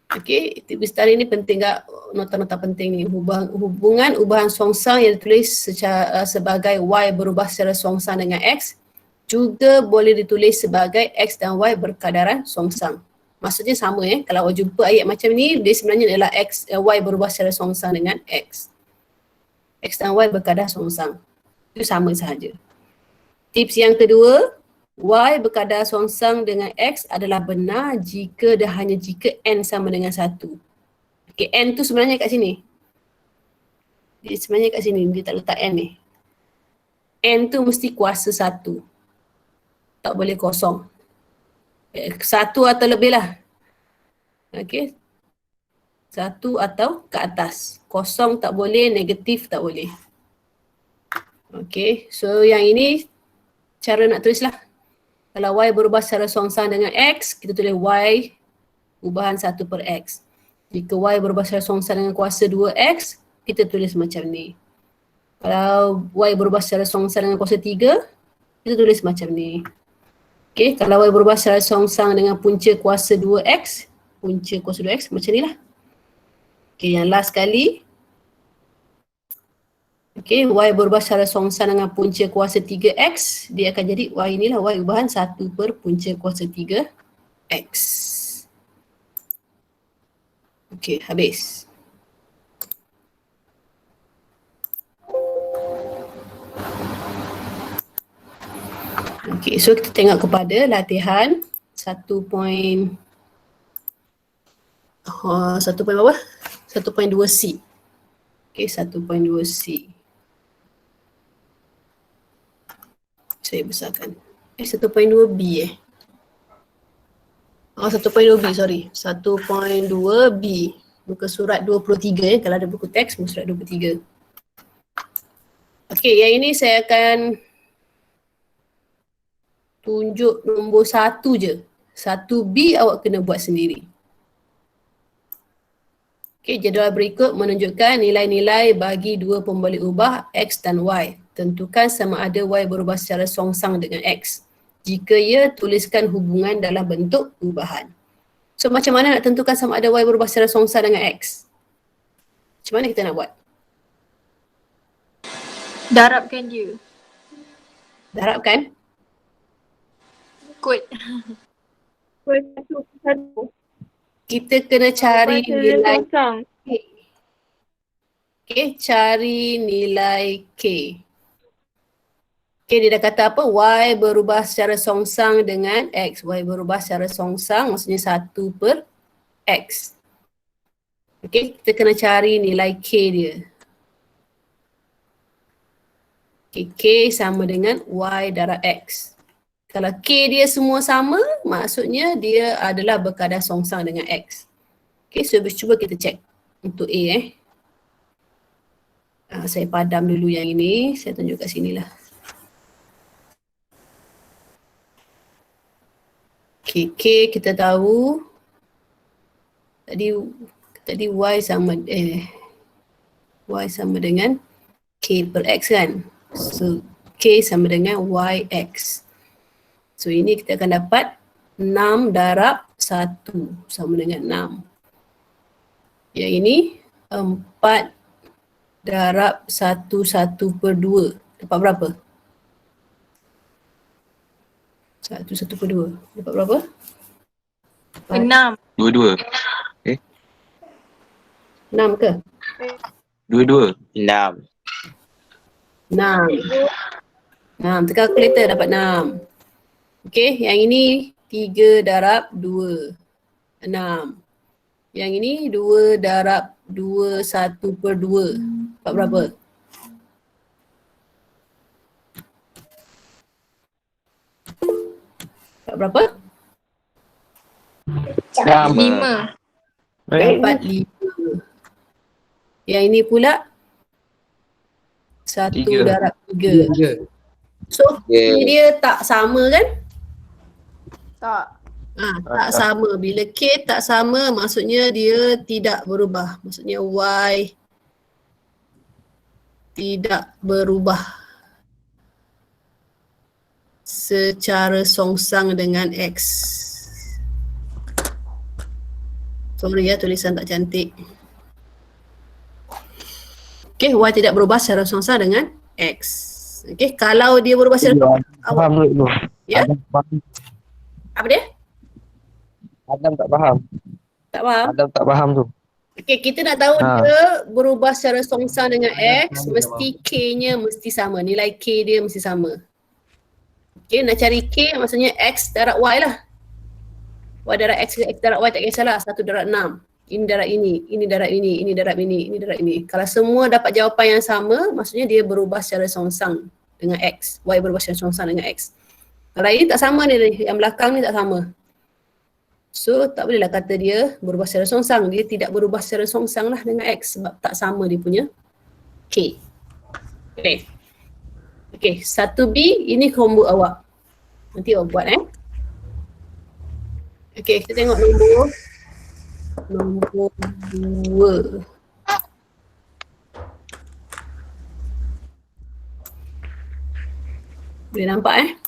Okay, tip Bistari ni penting tak? Nota-nota penting ni. Hubungan ubahan songsang yang ditulis sebagai Y berubah secara songsang dengan X juga boleh ditulis sebagai X dan Y berkadaran songsang. Maksudnya sama kalau jumpa ayat macam ni, dia sebenarnya adalah Y berubah secara songsang dengan X. X dan Y berkadar songsang. Itu sama sahaja. Tips yang kedua, Y berkadar songsang dengan X adalah benar jika dan hanya jika N sama dengan 1. Okay, N tu sebenarnya kat sini. Dia sebenarnya kat sini, dia tak letak N ni. N tu mesti kuasa 1. Tak boleh kosong. 1 atau lebih lah. Okay. 1 atau ke atas. Kosong tak boleh, negatif tak boleh. Okay, so yang ini cara nak tulis lah. Kalau Y berubah secara songsang dengan X, kita tulis Y ubahan 1 per X. Jika Y berubah secara songsang dengan kuasa 2X, kita tulis macam ni. Kalau Y berubah secara songsang dengan kuasa 3, kita tulis macam ni. Okay, kalau Y berubah secara songsang dengan punca kuasa 2X, punca kuasa 2X macam ni lah. Okay, yang last kali. Okay, Y berubah secara songsang dengan punca kuasa 3X, dia akan jadi Y inilah Y ubahan 1 per punca kuasa 3X. Okay, habis. Okay, so kita tengok kepada latihan 1 berapa? 1.2C. Okay, 1.2C. Saya besarkan. 1.2B 1.2B, sorry. 1.2B. Muka surat 23 kalau ada buku teks, muka surat 23. Okey, yang ini saya akan tunjuk nombor 1 je. 1B awak kena buat sendiri. Okey, jadual berikut menunjukkan nilai-nilai bagi dua pemboleh ubah X dan Y. Tentukan sama ada Y berubah secara songsang dengan X. Jika ya, tuliskan hubungan dalam bentuk ubahan. So macam mana nak tentukan sama ada Y berubah secara songsang dengan X? Macam mana kita nak buat? Darabkan dia. Darabkan? Kod. Satu. Kita kena cari nilai K. Songsang. Okay, cari nilai K. Okay, dia dah kata apa? Y berubah secara songsang dengan X. Y berubah secara songsang maksudnya 1 per X. Okay, kita kena cari nilai K dia. Okay, K sama dengan Y darab X. Kalau K dia semua sama, maksudnya dia adalah berkadar songsang dengan X. Okay, so cuba kita check untuk A saya padam dulu yang ini, saya tunjuk kat sini lah. Okay, K kita tahu tadi Y sama dengan K per X kan. So K sama dengan YX. So ini kita akan dapat 6 darab 1 sama dengan 6. Yang ini 4 darab 1 per 2. Dapat berapa? 1 per 2. Dapat berapa? 6. Dua-dua. 6 ke? Dua-dua. 6. 6. Tekan kalkulator dapat 6. Okey, yang ini 3 darab 2. 6. Yang ini 2 darab 2, 1 per 2. Dapat berapa? Dapat berapa? 5. Dapat 5. Yang ini pula 1 Tiga. darab 3. So dia tak sama kan? Tak. Tak sama. Bila K tak sama, maksudnya dia tidak berubah. Maksudnya Y tidak berubah secara songsang dengan X. Sorry ya, tulisan tak cantik. Okay, Y tidak berubah secara songsang dengan X. Okay, kalau dia berubah secara Faham dulu. Ya? Apa dia? Adam tak faham. Tak faham? Adam tak faham tu. Okay, kita nak tahu dia berubah secara songsang dengan X, mesti K-nya mesti sama. Nilai K dia mesti sama. Okay, nak cari K maksudnya X darab Y lah. Y darab X darab Y tak kisahlah. 1 darab 6. Ini darab ini darab ini darab ini darab ini. Kalau semua dapat jawapan yang sama, maksudnya dia berubah secara songsang dengan X. Y berubah secara songsang dengan X. Kalau ini tak sama ni, yang belakang ni tak sama. So tak bolehlah kata dia berubah secara songsang. Dia tidak berubah secara songsang lah dengan X sebab tak sama dia punya K. Okay, 1B ini homework awak. Nanti awak buat Okay, kita tengok nombor 2. Boleh nampak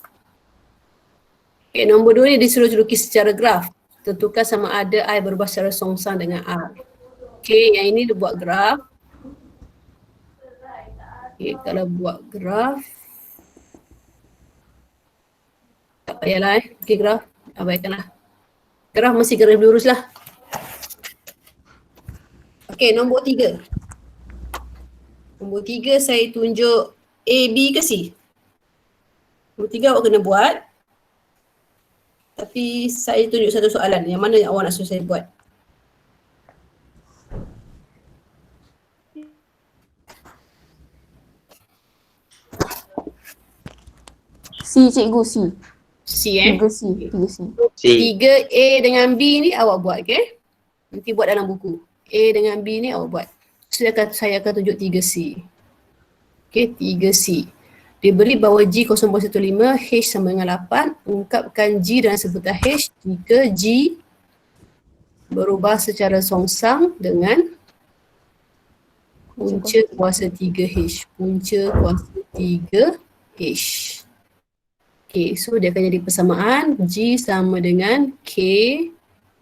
Okay, nombor 2 ni disuruh lukis secara graf. Tentukan sama ada I berubah secara songsang dengan R. Okay, yang ini dia buat graf. Okay, kalau buat graf tak payahlah okay, graf, abaikanlah. Graf mesti garis lurus lah. Okay, nombor 3. Nombor 3 saya tunjuk A, B ke C? Nombor 3 awak kena buat. Tapi saya tunjuk satu soalan. Yang mana yang awak nak suruh saya buat? C cikgu, C. C 3 C. 3 C. 3A dengan B ni awak buat, okay? Nanti buat dalam buku. A dengan B ni awak buat. Saya akan tunjuk 3C. Okay, 3C. Dia beri bahawa G 0.15, H sama dengan 8. Ungkapkan G dan sebutan H jika G berubah secara songsang dengan punca kuasa 3H. Punca kuasa 3H. Okay, so dia akan jadi persamaan G sama dengan K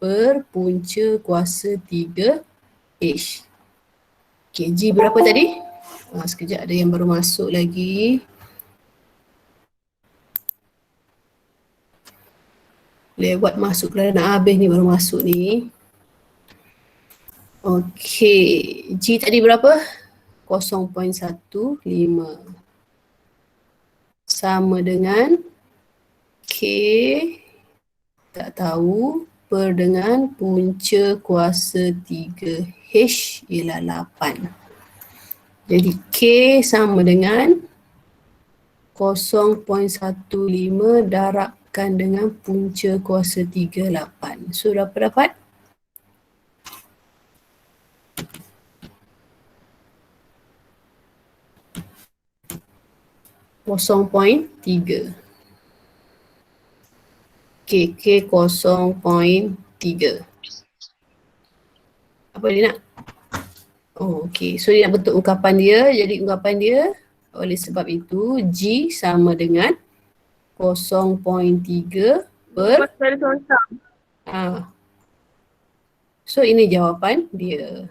per punca kuasa 3H. Okay, G berapa tadi? Sekejap, ada yang baru masuk lagi. Lewat masuk kerana nak habis ni, baru masuk ni. Okay, G tadi berapa? 0.15 sama dengan K tak tahu per dengan punca kuasa 3H ialah 8. Jadi K sama dengan 0.15 darabkan dengan punca kuasa 38. So berapa dapat? .3. K 0.3. Apa dia nak? Oh, okey. So dia nak bentuk ungkapan dia. Jadi ungkapan dia oleh sebab itu G sama dengan 0.3 per Secara seorang. So ini jawapan dia.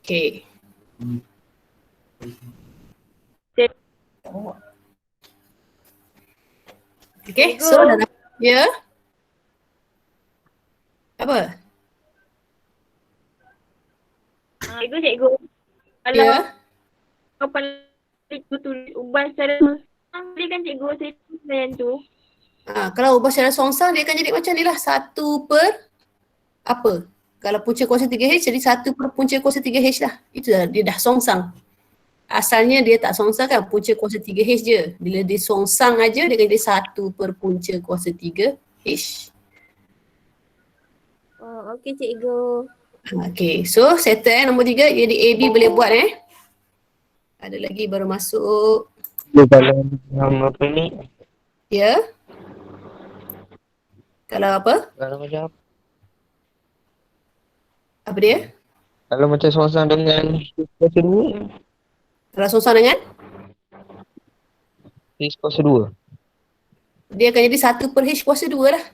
Okey. Okey, so dah dapat. Ya? Apa? Cikgu. Kalau Ya? kapan cikgu tulis ubah secara seorang, boleh kan cikgu saya tulis macam tu? Kalau ubah secara songsang dia akan jadi macam ni lah. 1 per apa? Kalau punca kuasa 3H jadi 1 per punca kuasa 3H lah. Itu dah, dia dah songsang. Asalnya dia tak songsang kan, punca kuasa 3H je. Bila dia songsang aja dia akan jadi 1 per punca kuasa 3H. Oh, okey cikgu. Okay, so settle nombor 3. Jadi AB boleh buat Ada lagi baru masuk. Dia dalam apa ni? Ya? Kalau apa? Kalau macam Apa dia? kalau macam songsang dengan kuasa 2, Kalau songsang dengan? H kuasa 2. Dia akan jadi 1 per H kuasa 2 lah.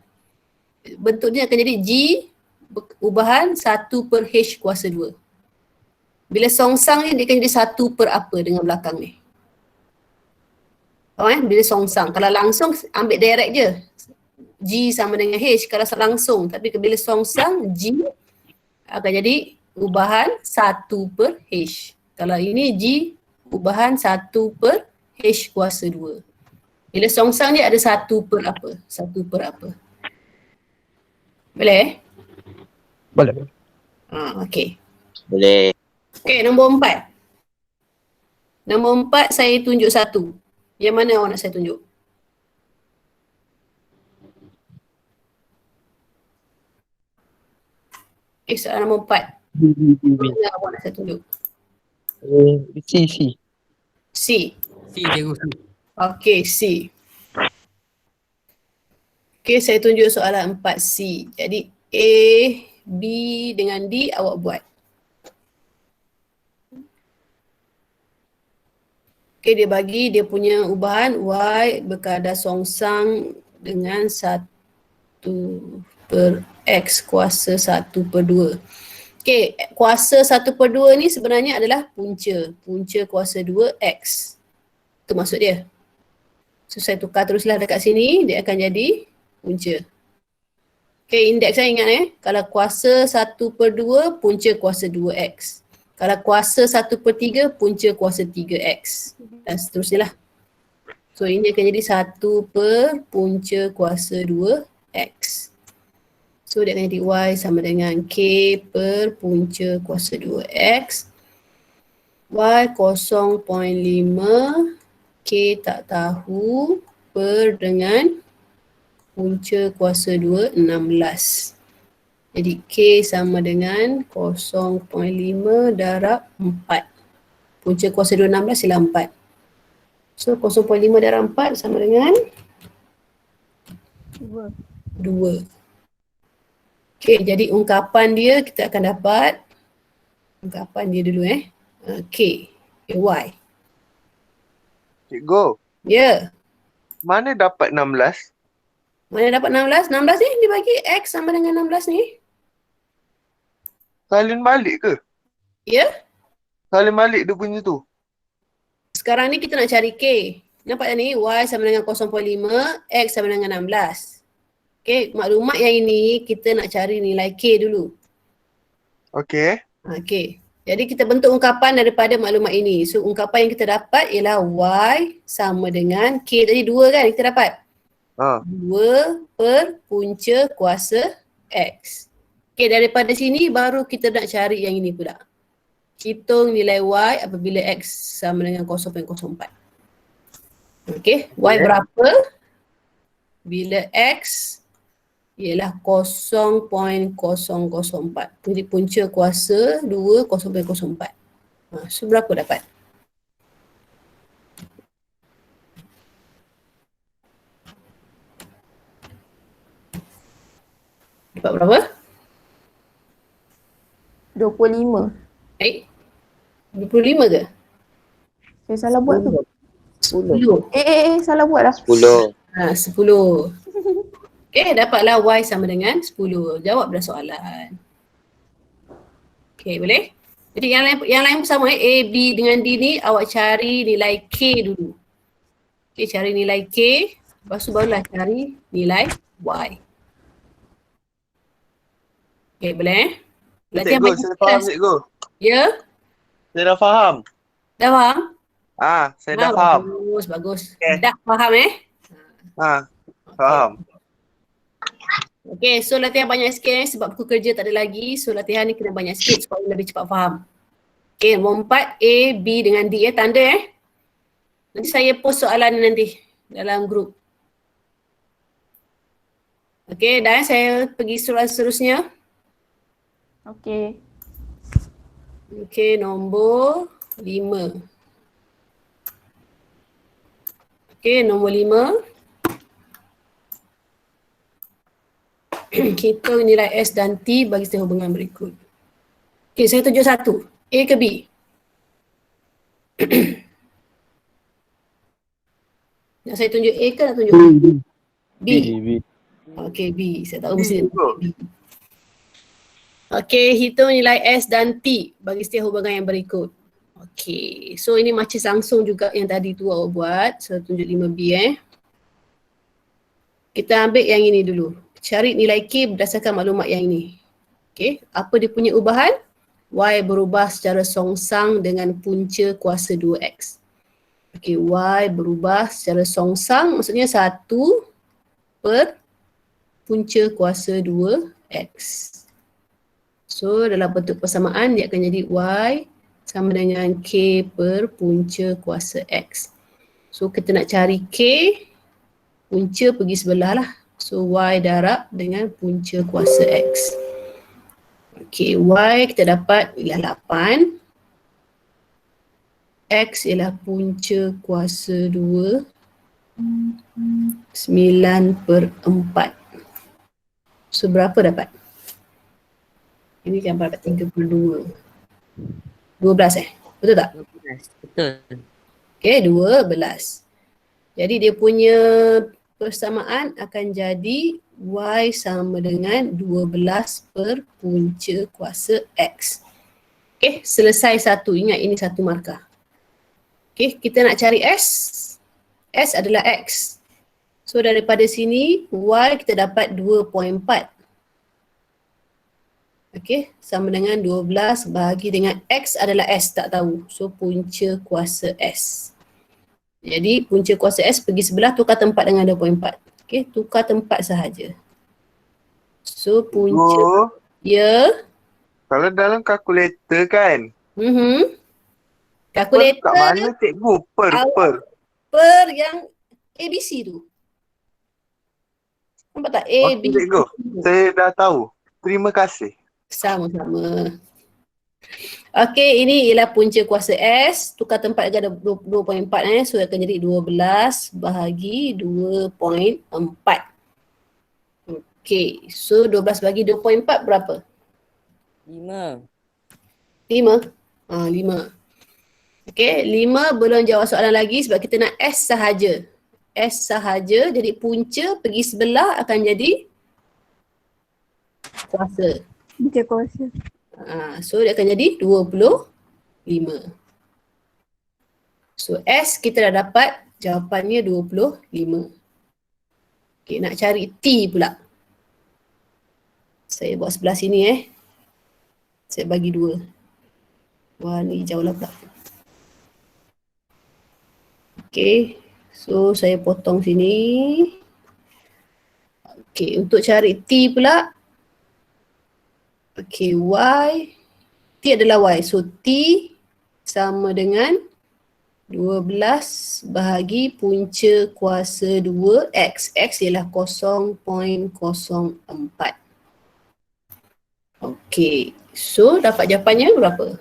Bentuk dia akan jadi G ubahan 1 per H kuasa 2. Bila songsang ni dia akan jadi 1 per apa dengan belakang ni. Faham Bila songsang. Kalau langsung ambil direct je. G sama dengan H kalau langsung. Tapi bila songsang G akan jadi ubahan 1 per H. Kalau ini G ubahan 1 per H kuasa 2. Bila songsang dia ada 1 per apa? 1 per apa? Boleh? Boleh. Okey. Boleh. Okey, nombor 4. Nombor 4 saya tunjuk 1. Yang mana awak nak saya tunjuk? Soalan nombor 4. Mana awak nak saya tunjuk? C. C. Cikgu. Okey, C. Okey, saya tunjuk soalan 4C. Jadi A, B dengan D awak buat. Okey, dia bagi dia punya ubahan Y berkadar songsang dengan 1 per X kuasa 1 per 2. Okey, kuasa 1 per 2 ni sebenarnya adalah punca. Punca kuasa 2 X. Itu maksud dia. So saya tukar teruslah dekat sini, dia akan jadi punca. Okey, indeks saya ingat kalau kuasa 1 per 2, punca kuasa 2X. Kalau kuasa 1 per 3, punca kuasa 3X. Dan seterusnya lah. So ini akan jadi 1 per punca kuasa 2X. So dia akan jadi Y sama dengan K per punca kuasa 2X. Y 0.5, K tak tahu, per dengan punca kuasa 2, 16. Jadi K sama dengan 0.5 darab 4. Punca kuasa 2, 16 ialah 4. So 0.5 darab 4 sama dengan 2. Okay, jadi ungkapan dia kita akan dapat. Ungkapan dia dulu K, Y. Cikgu, Ya. mana dapat 16? Mana dapat 16? 16 ni dibagi X sama dengan 16 ni. Salin balik ke? Ya. Salin balik dia punya tu. Sekarang ni kita nak cari K. Nampak tak ni? Y sama dengan 0.5, X sama dengan 16. Okay, maklumat yang ini kita nak cari nilai K dulu. Okey. Okay. Jadi kita bentuk ungkapan daripada maklumat ini. So ungkapan yang kita dapat ialah Y sama dengan K tadi 2 kan kita dapat. Ha. 2 per punca kuasa X. Okey, daripada sini baru kita nak cari yang ini pula. Hitung nilai Y apabila X sama dengan 0.04. Okey, Y berapa? Bila X ialah 0.004. Jadi punca kuasa 2 0.04. So berapa dapat? Dapat berapa? 25. Eh? 25 ke? Saya salah buat tu. 10. Salah buat dah. 10. 10. Okey, dapatlah Y sama dengan 10. Jawablah soalan. Okey, boleh? Jadi yang lain pun sama A, B dengan D ni awak cari nilai K dulu. Okey, cari nilai K. Lepas tu barulah cari nilai Y. Okey, boleh? Latihan Cikgu, banyak saya faham kelas. cikgu. Ya? Saya dah faham. Dah faham? Saya dah faham. Bagus. Okey. Dah faham Faham. Okay, so latihan banyak sikit sebab buku kerja tak ada lagi. So latihan ni kena banyak sikit supaya lebih cepat faham. Okay, nombor 4 A, B dengan D tanda Nanti saya post soalan ni nanti dalam grup. Okay, dan saya pergi soalan seterusnya. Okey. Okay, nombor 5. Okay, nombor 5. Kita nilai S dan T bagi setiap hubungan berikut. Okay, saya tunjuk satu. A ke B? Nak saya tunjuk A ke nak tunjuk B? Okay, B. Saya tahu mesti B. Okay, hitung nilai S dan T bagi setiap hubungan yang berikut. Okay, so ini macam langsung juga yang tadi tu awak buat. Saya tunjuk 5B Kita ambil yang ini dulu. Cari nilai K berdasarkan maklumat yang ini. Okay, apa dia punya ubahan? Y berubah secara songsang dengan punca kuasa 2X. Okay, Y berubah secara songsang maksudnya 1 per punca kuasa 2X. So dalam bentuk persamaan dia akan jadi Y sama dengan K per punca kuasa X. So kita nak cari K, punca pergi sebelah lah. So Y darab dengan punca kuasa X. Okay, Y kita dapat ialah 8. X ialah punca kuasa 2. 9 per 4. So berapa dapat? Ini kan dapat 32. 12 Betul tak? 12. Betul. Okay, 12. Jadi dia punya persamaan akan jadi Y sama dengan 12 per punca kuasa X. Okay, selesai satu. Ingat ini satu markah. Okay, kita nak cari S. S adalah X. So daripada sini Y kita dapat 2.4. Okay, sama dengan 12 bahagi dengan X adalah S, tak tahu. So punca kuasa S. Jadi punca kuasa S pergi sebelah, tukar tempat dengan 2.4. Okay, tukar tempat sahaja. So punca, ya. Kalau dalam kalkulator kan. Kalkulator Kat mana cikgu? per yang ABC tu. Nampak tak? A, B. Cikgu, saya dah tahu. Terima kasih. Sama-sama. Okey, ini ialah punca kuasa S. Tukar tempat ada 2.4 so akan jadi 12 bahagi 2.4. Okey, so 12 bahagi 2.4 berapa? 5. 5. 5. Okey, 5 belum jawab soalan lagi sebab kita nak S sahaja. S sahaja, jadi punca pergi sebelah akan jadi kuasa. Punca kuasa. So dia akan jadi 25. So S kita dah dapat jawapannya 25. Okay, nak cari T pula. Saya buat sebelah sini Saya bagi 2. Wah ni jauh lah pula. Okay, so saya potong sini. Okey, untuk cari T pula. Okey, Y. T adalah Y. So, T sama dengan 12 bahagi punca kuasa 2 X. X ialah 0.04. Okey, so dapat jawapannya berapa?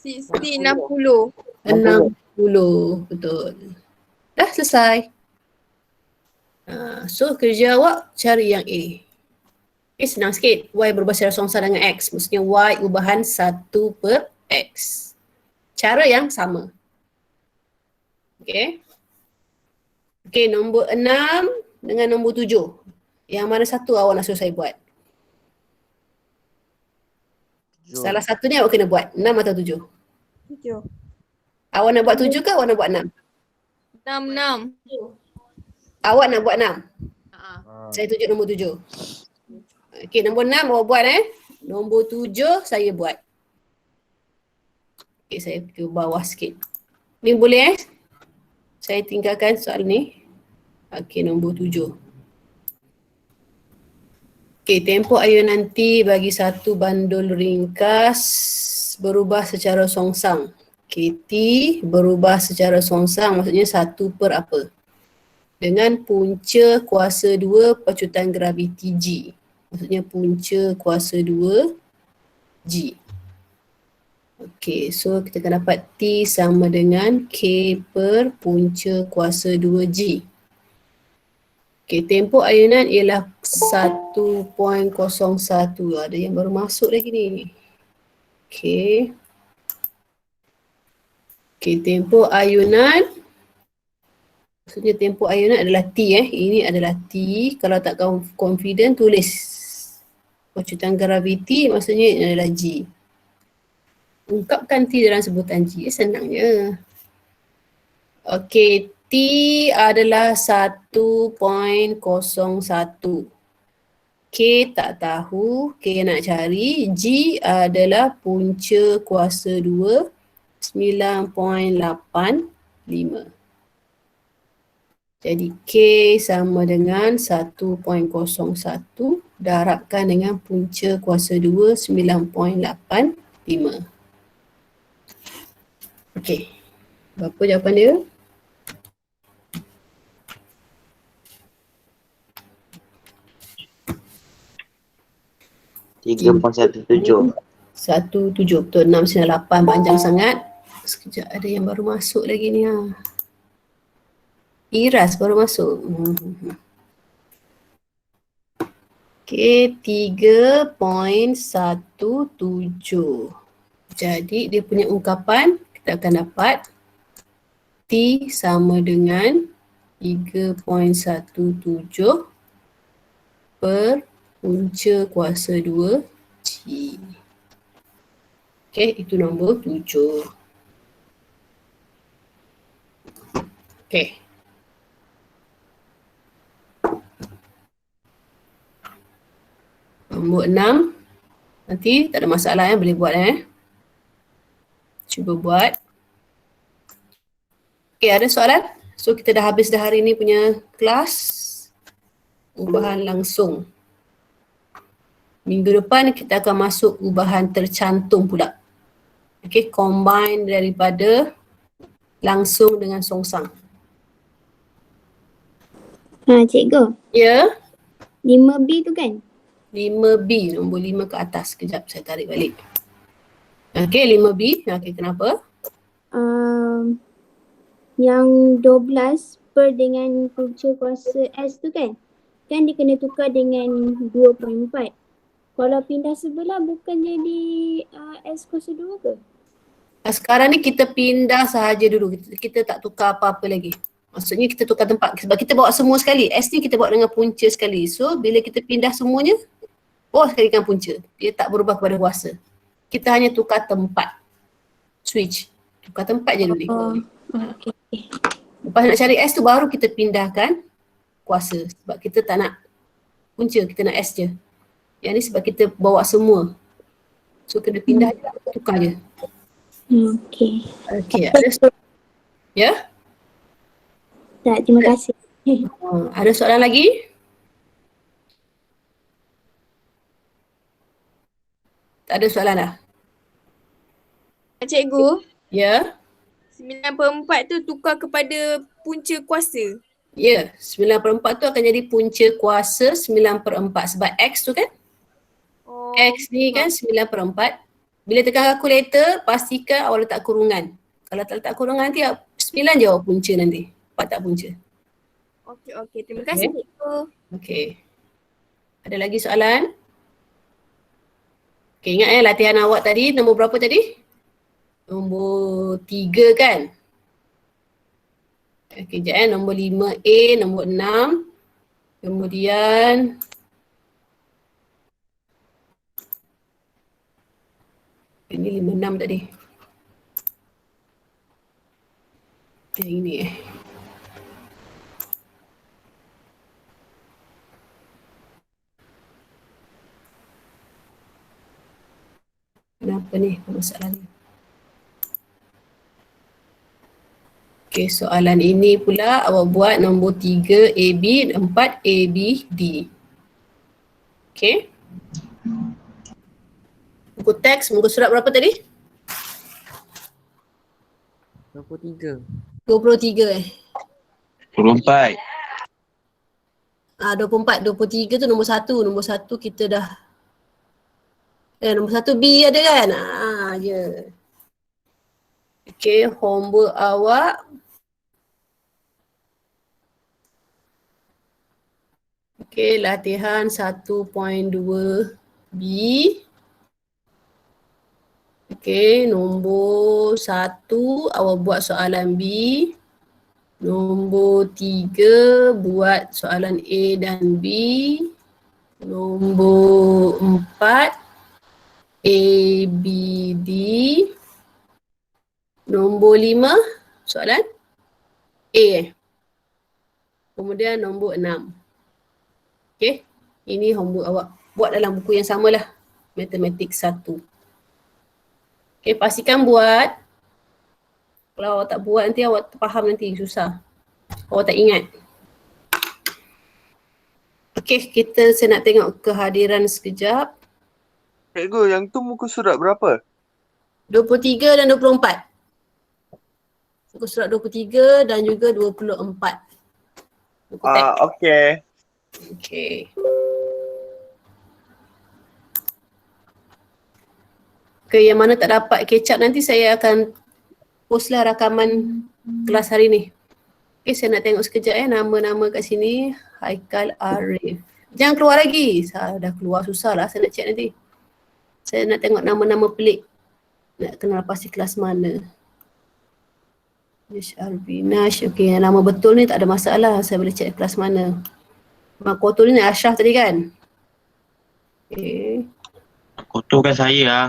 60. 60, betul. Dah selesai. So kerja awak cari yang A. Okay, senang sikit. Y berubah secara songsang dengan X. Maksudnya Y ubahan 1/X. Cara yang sama. Okay. Okay, nombor 6 dengan nombor 7. Yang mana satu awak nak suruh saya buat? Salah satu ni awak kena buat. 6 atau 7? 7. Awak nak buat 7 ke awak nak buat 6? 6. Awak nak buat 6? Saya tunjuk nombor 7. Okey, nombor 6 awak buat Nombor 7 saya buat. Okey, saya ke bawah sikit. Ni boleh saya tinggalkan soal ni. Okey, nombor 7. Okey, tempoh ayunan T bagi satu bandul ringkas berubah secara songsang. Okey, T berubah secara songsang maksudnya 1 per apa? Dengan punca kuasa 2 pecutan graviti G. Maksudnya punca kuasa 2 G. Okey, so kita akan dapat T sama dengan K per punca kuasa 2G. Okey, tempoh ayunan ialah 1.01. Ada yang baru masuk lagi ni. Okey. Okey, tempoh ayunan. Maksudnya tempoh ayunan adalah T Ini adalah T. Kalau tak confident tulis pecutan graviti maksudnya ini adalah G. Ungkapkan T dalam sebutan G. Senangnya. Okey, T adalah 1.01. K tak tahu, K nak cari. G adalah punca kuasa 2 9.85. Jadi K sama dengan 1.01 darabkan dengan punca kuasa 2 9.85. Okey. Berapa jawapan dia? $3.17. 17, betul. 698 panjang sangat. Sekejap, ada yang baru masuk lagi ni Iras baru masuk. Okey, 3.17. Jadi dia punya ungkapan kita akan dapat T sama dengan 3.17 per punca kuasa 2 G. Okey, itu nombor 7. Okey. Nombor 6. Nanti tak ada masalah boleh buat Cuba buat. Okey, ada soalan? So kita dah habis dah hari ni punya kelas. Ubahan langsung. Minggu depan kita akan masuk ubahan tercantum pula. Okey, combine daripada langsung dengan songsang. Cikgu. Ya? 5B tu kan? 5B, nombor 5 ke atas. Kejap saya tarik balik. Okey, 5B. Okey, kenapa? Yang 12 per dengan punca kuasa S tu kan? Kan dia kena tukar dengan 2.4. Kalau pindah sebelah bukan jadi S kuasa 2 ke? Sekarang ni kita pindah sahaja dulu. Kita tak tukar apa-apa lagi. Maksudnya kita tukar tempat. Sebab kita bawa semua sekali. S ni kita bawa dengan punca sekali. So bila kita pindah semuanya, bawa sekali dengan punca. Dia tak berubah kepada kuasa. Kita hanya tukar tempat. Switch. Tukar tempat je dulu ni. Okay. Lepas nak cari S tu baru kita pindahkan kuasa. Sebab kita tak nak punca. Kita nak S je. Yang ni sebab kita bawa semua. So kena pindah je. Tukar je. Okay. Okay. Ada soalan? Ya? Tak, terima kasih. Ada soalan lagi? Tak ada soalan dah? Cikgu, Ya? 9/4 tu tukar kepada punca kuasa. Ya, 9/4 tu akan jadi punca kuasa 9/4 sebab X tu kan? Oh. X ni kan 9/4. Bila tekan kalkulator, pastikan awak letak kurungan. Kalau tak letak kurungan nanti 9 jawab punca nanti. 4 tak punca. Okey. Terima kasih cikgu. Okey. Ada lagi soalan? Okey, ingat latihan awak tadi nombor berapa tadi? Nombor 3 kan? Okey, sekejap nombor 5A, nombor 6. Kemudian ini 5, 6 tadi. Yang ini Kenapa ni masalahnya? Okey, soalan ini pula awak buat nombor 3 AB, 4 ABD. Okey. Buku teks, muka surat berapa tadi? 23. 23 24. 24, 23 tu nombor 1. Nombor 1 kita dah nombor 1 B ada kan? Je. Okey, homework awak. Okey, latihan 1.2 B. Okey, nombor 1 awak buat soalan B. Nombor 3 buat soalan A dan B. Nombor 4 ABD. Nombor 5 soalan A. Kemudian nombor 6. Okey, ini homework awak. Buat dalam buku yang samalah. Matematik 1. Okey, pastikan buat. Kalau awak tak buat nanti awak faham nanti susah. Awak tak ingat. Okey, saya nak tengok kehadiran sekejap. Cikgu, yang tu muka surat berapa? 23 dan 24. Muka surat 23 dan juga 24. Buku teks. Okey. Okey. Okay, yang mana tak dapat catch up nanti saya akan postlah rakaman kelas hari ni. Okay, saya nak tengok sekejap nama-nama kat sini. Haikal Arif. Jangan keluar lagi. Dah keluar susah lah saya nak check nanti. Saya nak tengok nama-nama pelik. Nak kenal pasti kelas mana. Nish Arvinash. Okay, nama betul ni tak ada masalah. Saya boleh check kelas mana. Makoto ni Ashraf tadi kan? Okay. Kotor kan saya lah.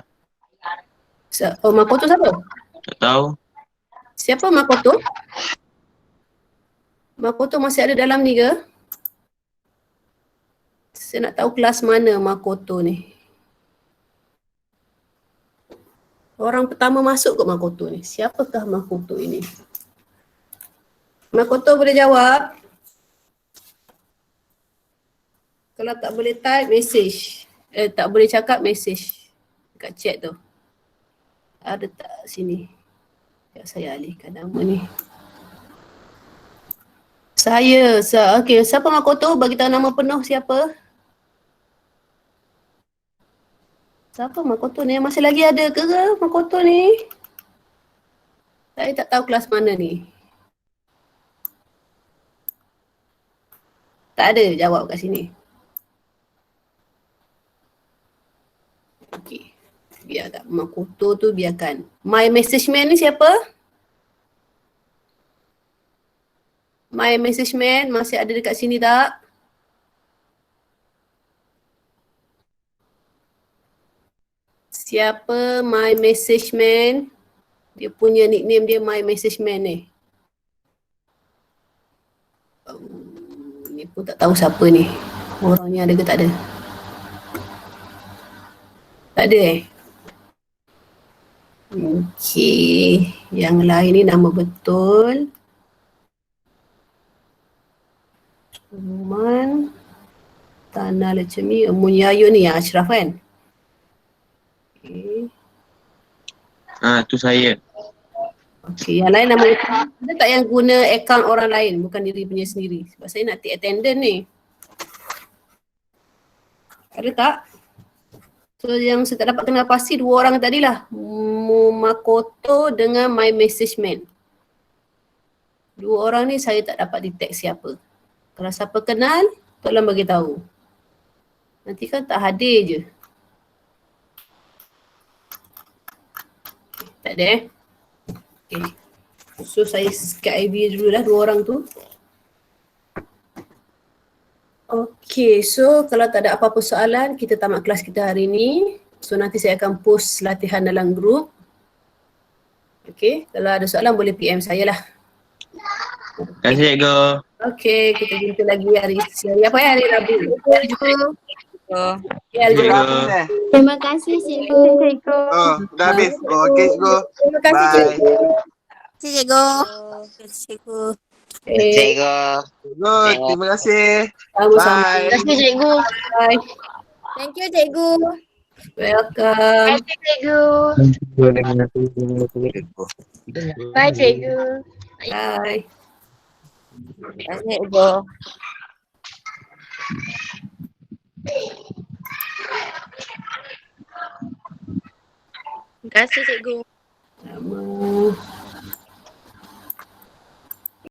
Oh, Makoto siapa? Tak tahu. Siapa Makoto? Makoto masih ada dalam ni ke? Saya nak tahu kelas mana Makoto ni. Orang pertama masuk ke Makoto ni. Siapakah Makoto ini? Makoto boleh jawab? Kalau tak boleh type, message. Tak boleh cakap, message. Dekat chat tu. Ada tak sini? Ya, saya alihkan nama ni. Okey, siapa Makoto? Bagi tahu nama penuh siapa? Siapa Makoto ni? Masih lagi ada ke Makoto ni? Saya tak tahu kelas mana ni. Tak ada jawab kat sini. Okey. Biarkan Makoto tu biarkan. My message man ni siapa? My message man masih ada dekat sini tak? Siapa my message man? Dia punya nickname dia my message man ni. Ni pun tak tahu siapa ni. Orangnya ada ke tak ada? Tak ada Okey. yang lain ni nama betul. Umuman, Tanah Lecemi, Munyayu ni yang Ashraf kan? Okay. Tu saya. Okay, yang lain nama betul. Ada tak yang guna akaun orang lain, bukan diri punya sendiri? Sebab saya nak take attendance ni. Ada tak? So yang saya tak dapat kenal pasti dua orang tadilah. Makoto dengan My Message Man. Dua orang ni saya tak dapat detect siapa. Kalau siapa kenal, tolong bagi tahu. Nanti kan tak hadir je. Tak ada Okay. So saya skat IV dulu lah dua orang tu. Okay, so kalau tak ada apa-apa soalan, kita tamat kelas kita hari ni. So nanti saya akan post latihan dalam grup. Okay, kalau ada soalan boleh PM saya lah. Terima kasih cikgu. Okay, kita jumpa lagi hari apa ya, hari Rabu. Hari Jumaat. Okay, hari Cikgu. Jumaat. Terima kasih cikgu. Oh, dah habis. Oh, okey cikgu. Terima kasih Bye. cikgu. Cikgu. Cikgu. Okay. Cikgu, terima kasih. Sama-sama. Bye. Terima kasih cikgu. Bye. Thank you cikgu. Welcome. Cikgu. Cikgu. Bye cikgu. Bye. Terima kasih cikgu. Terima kasih cikgu.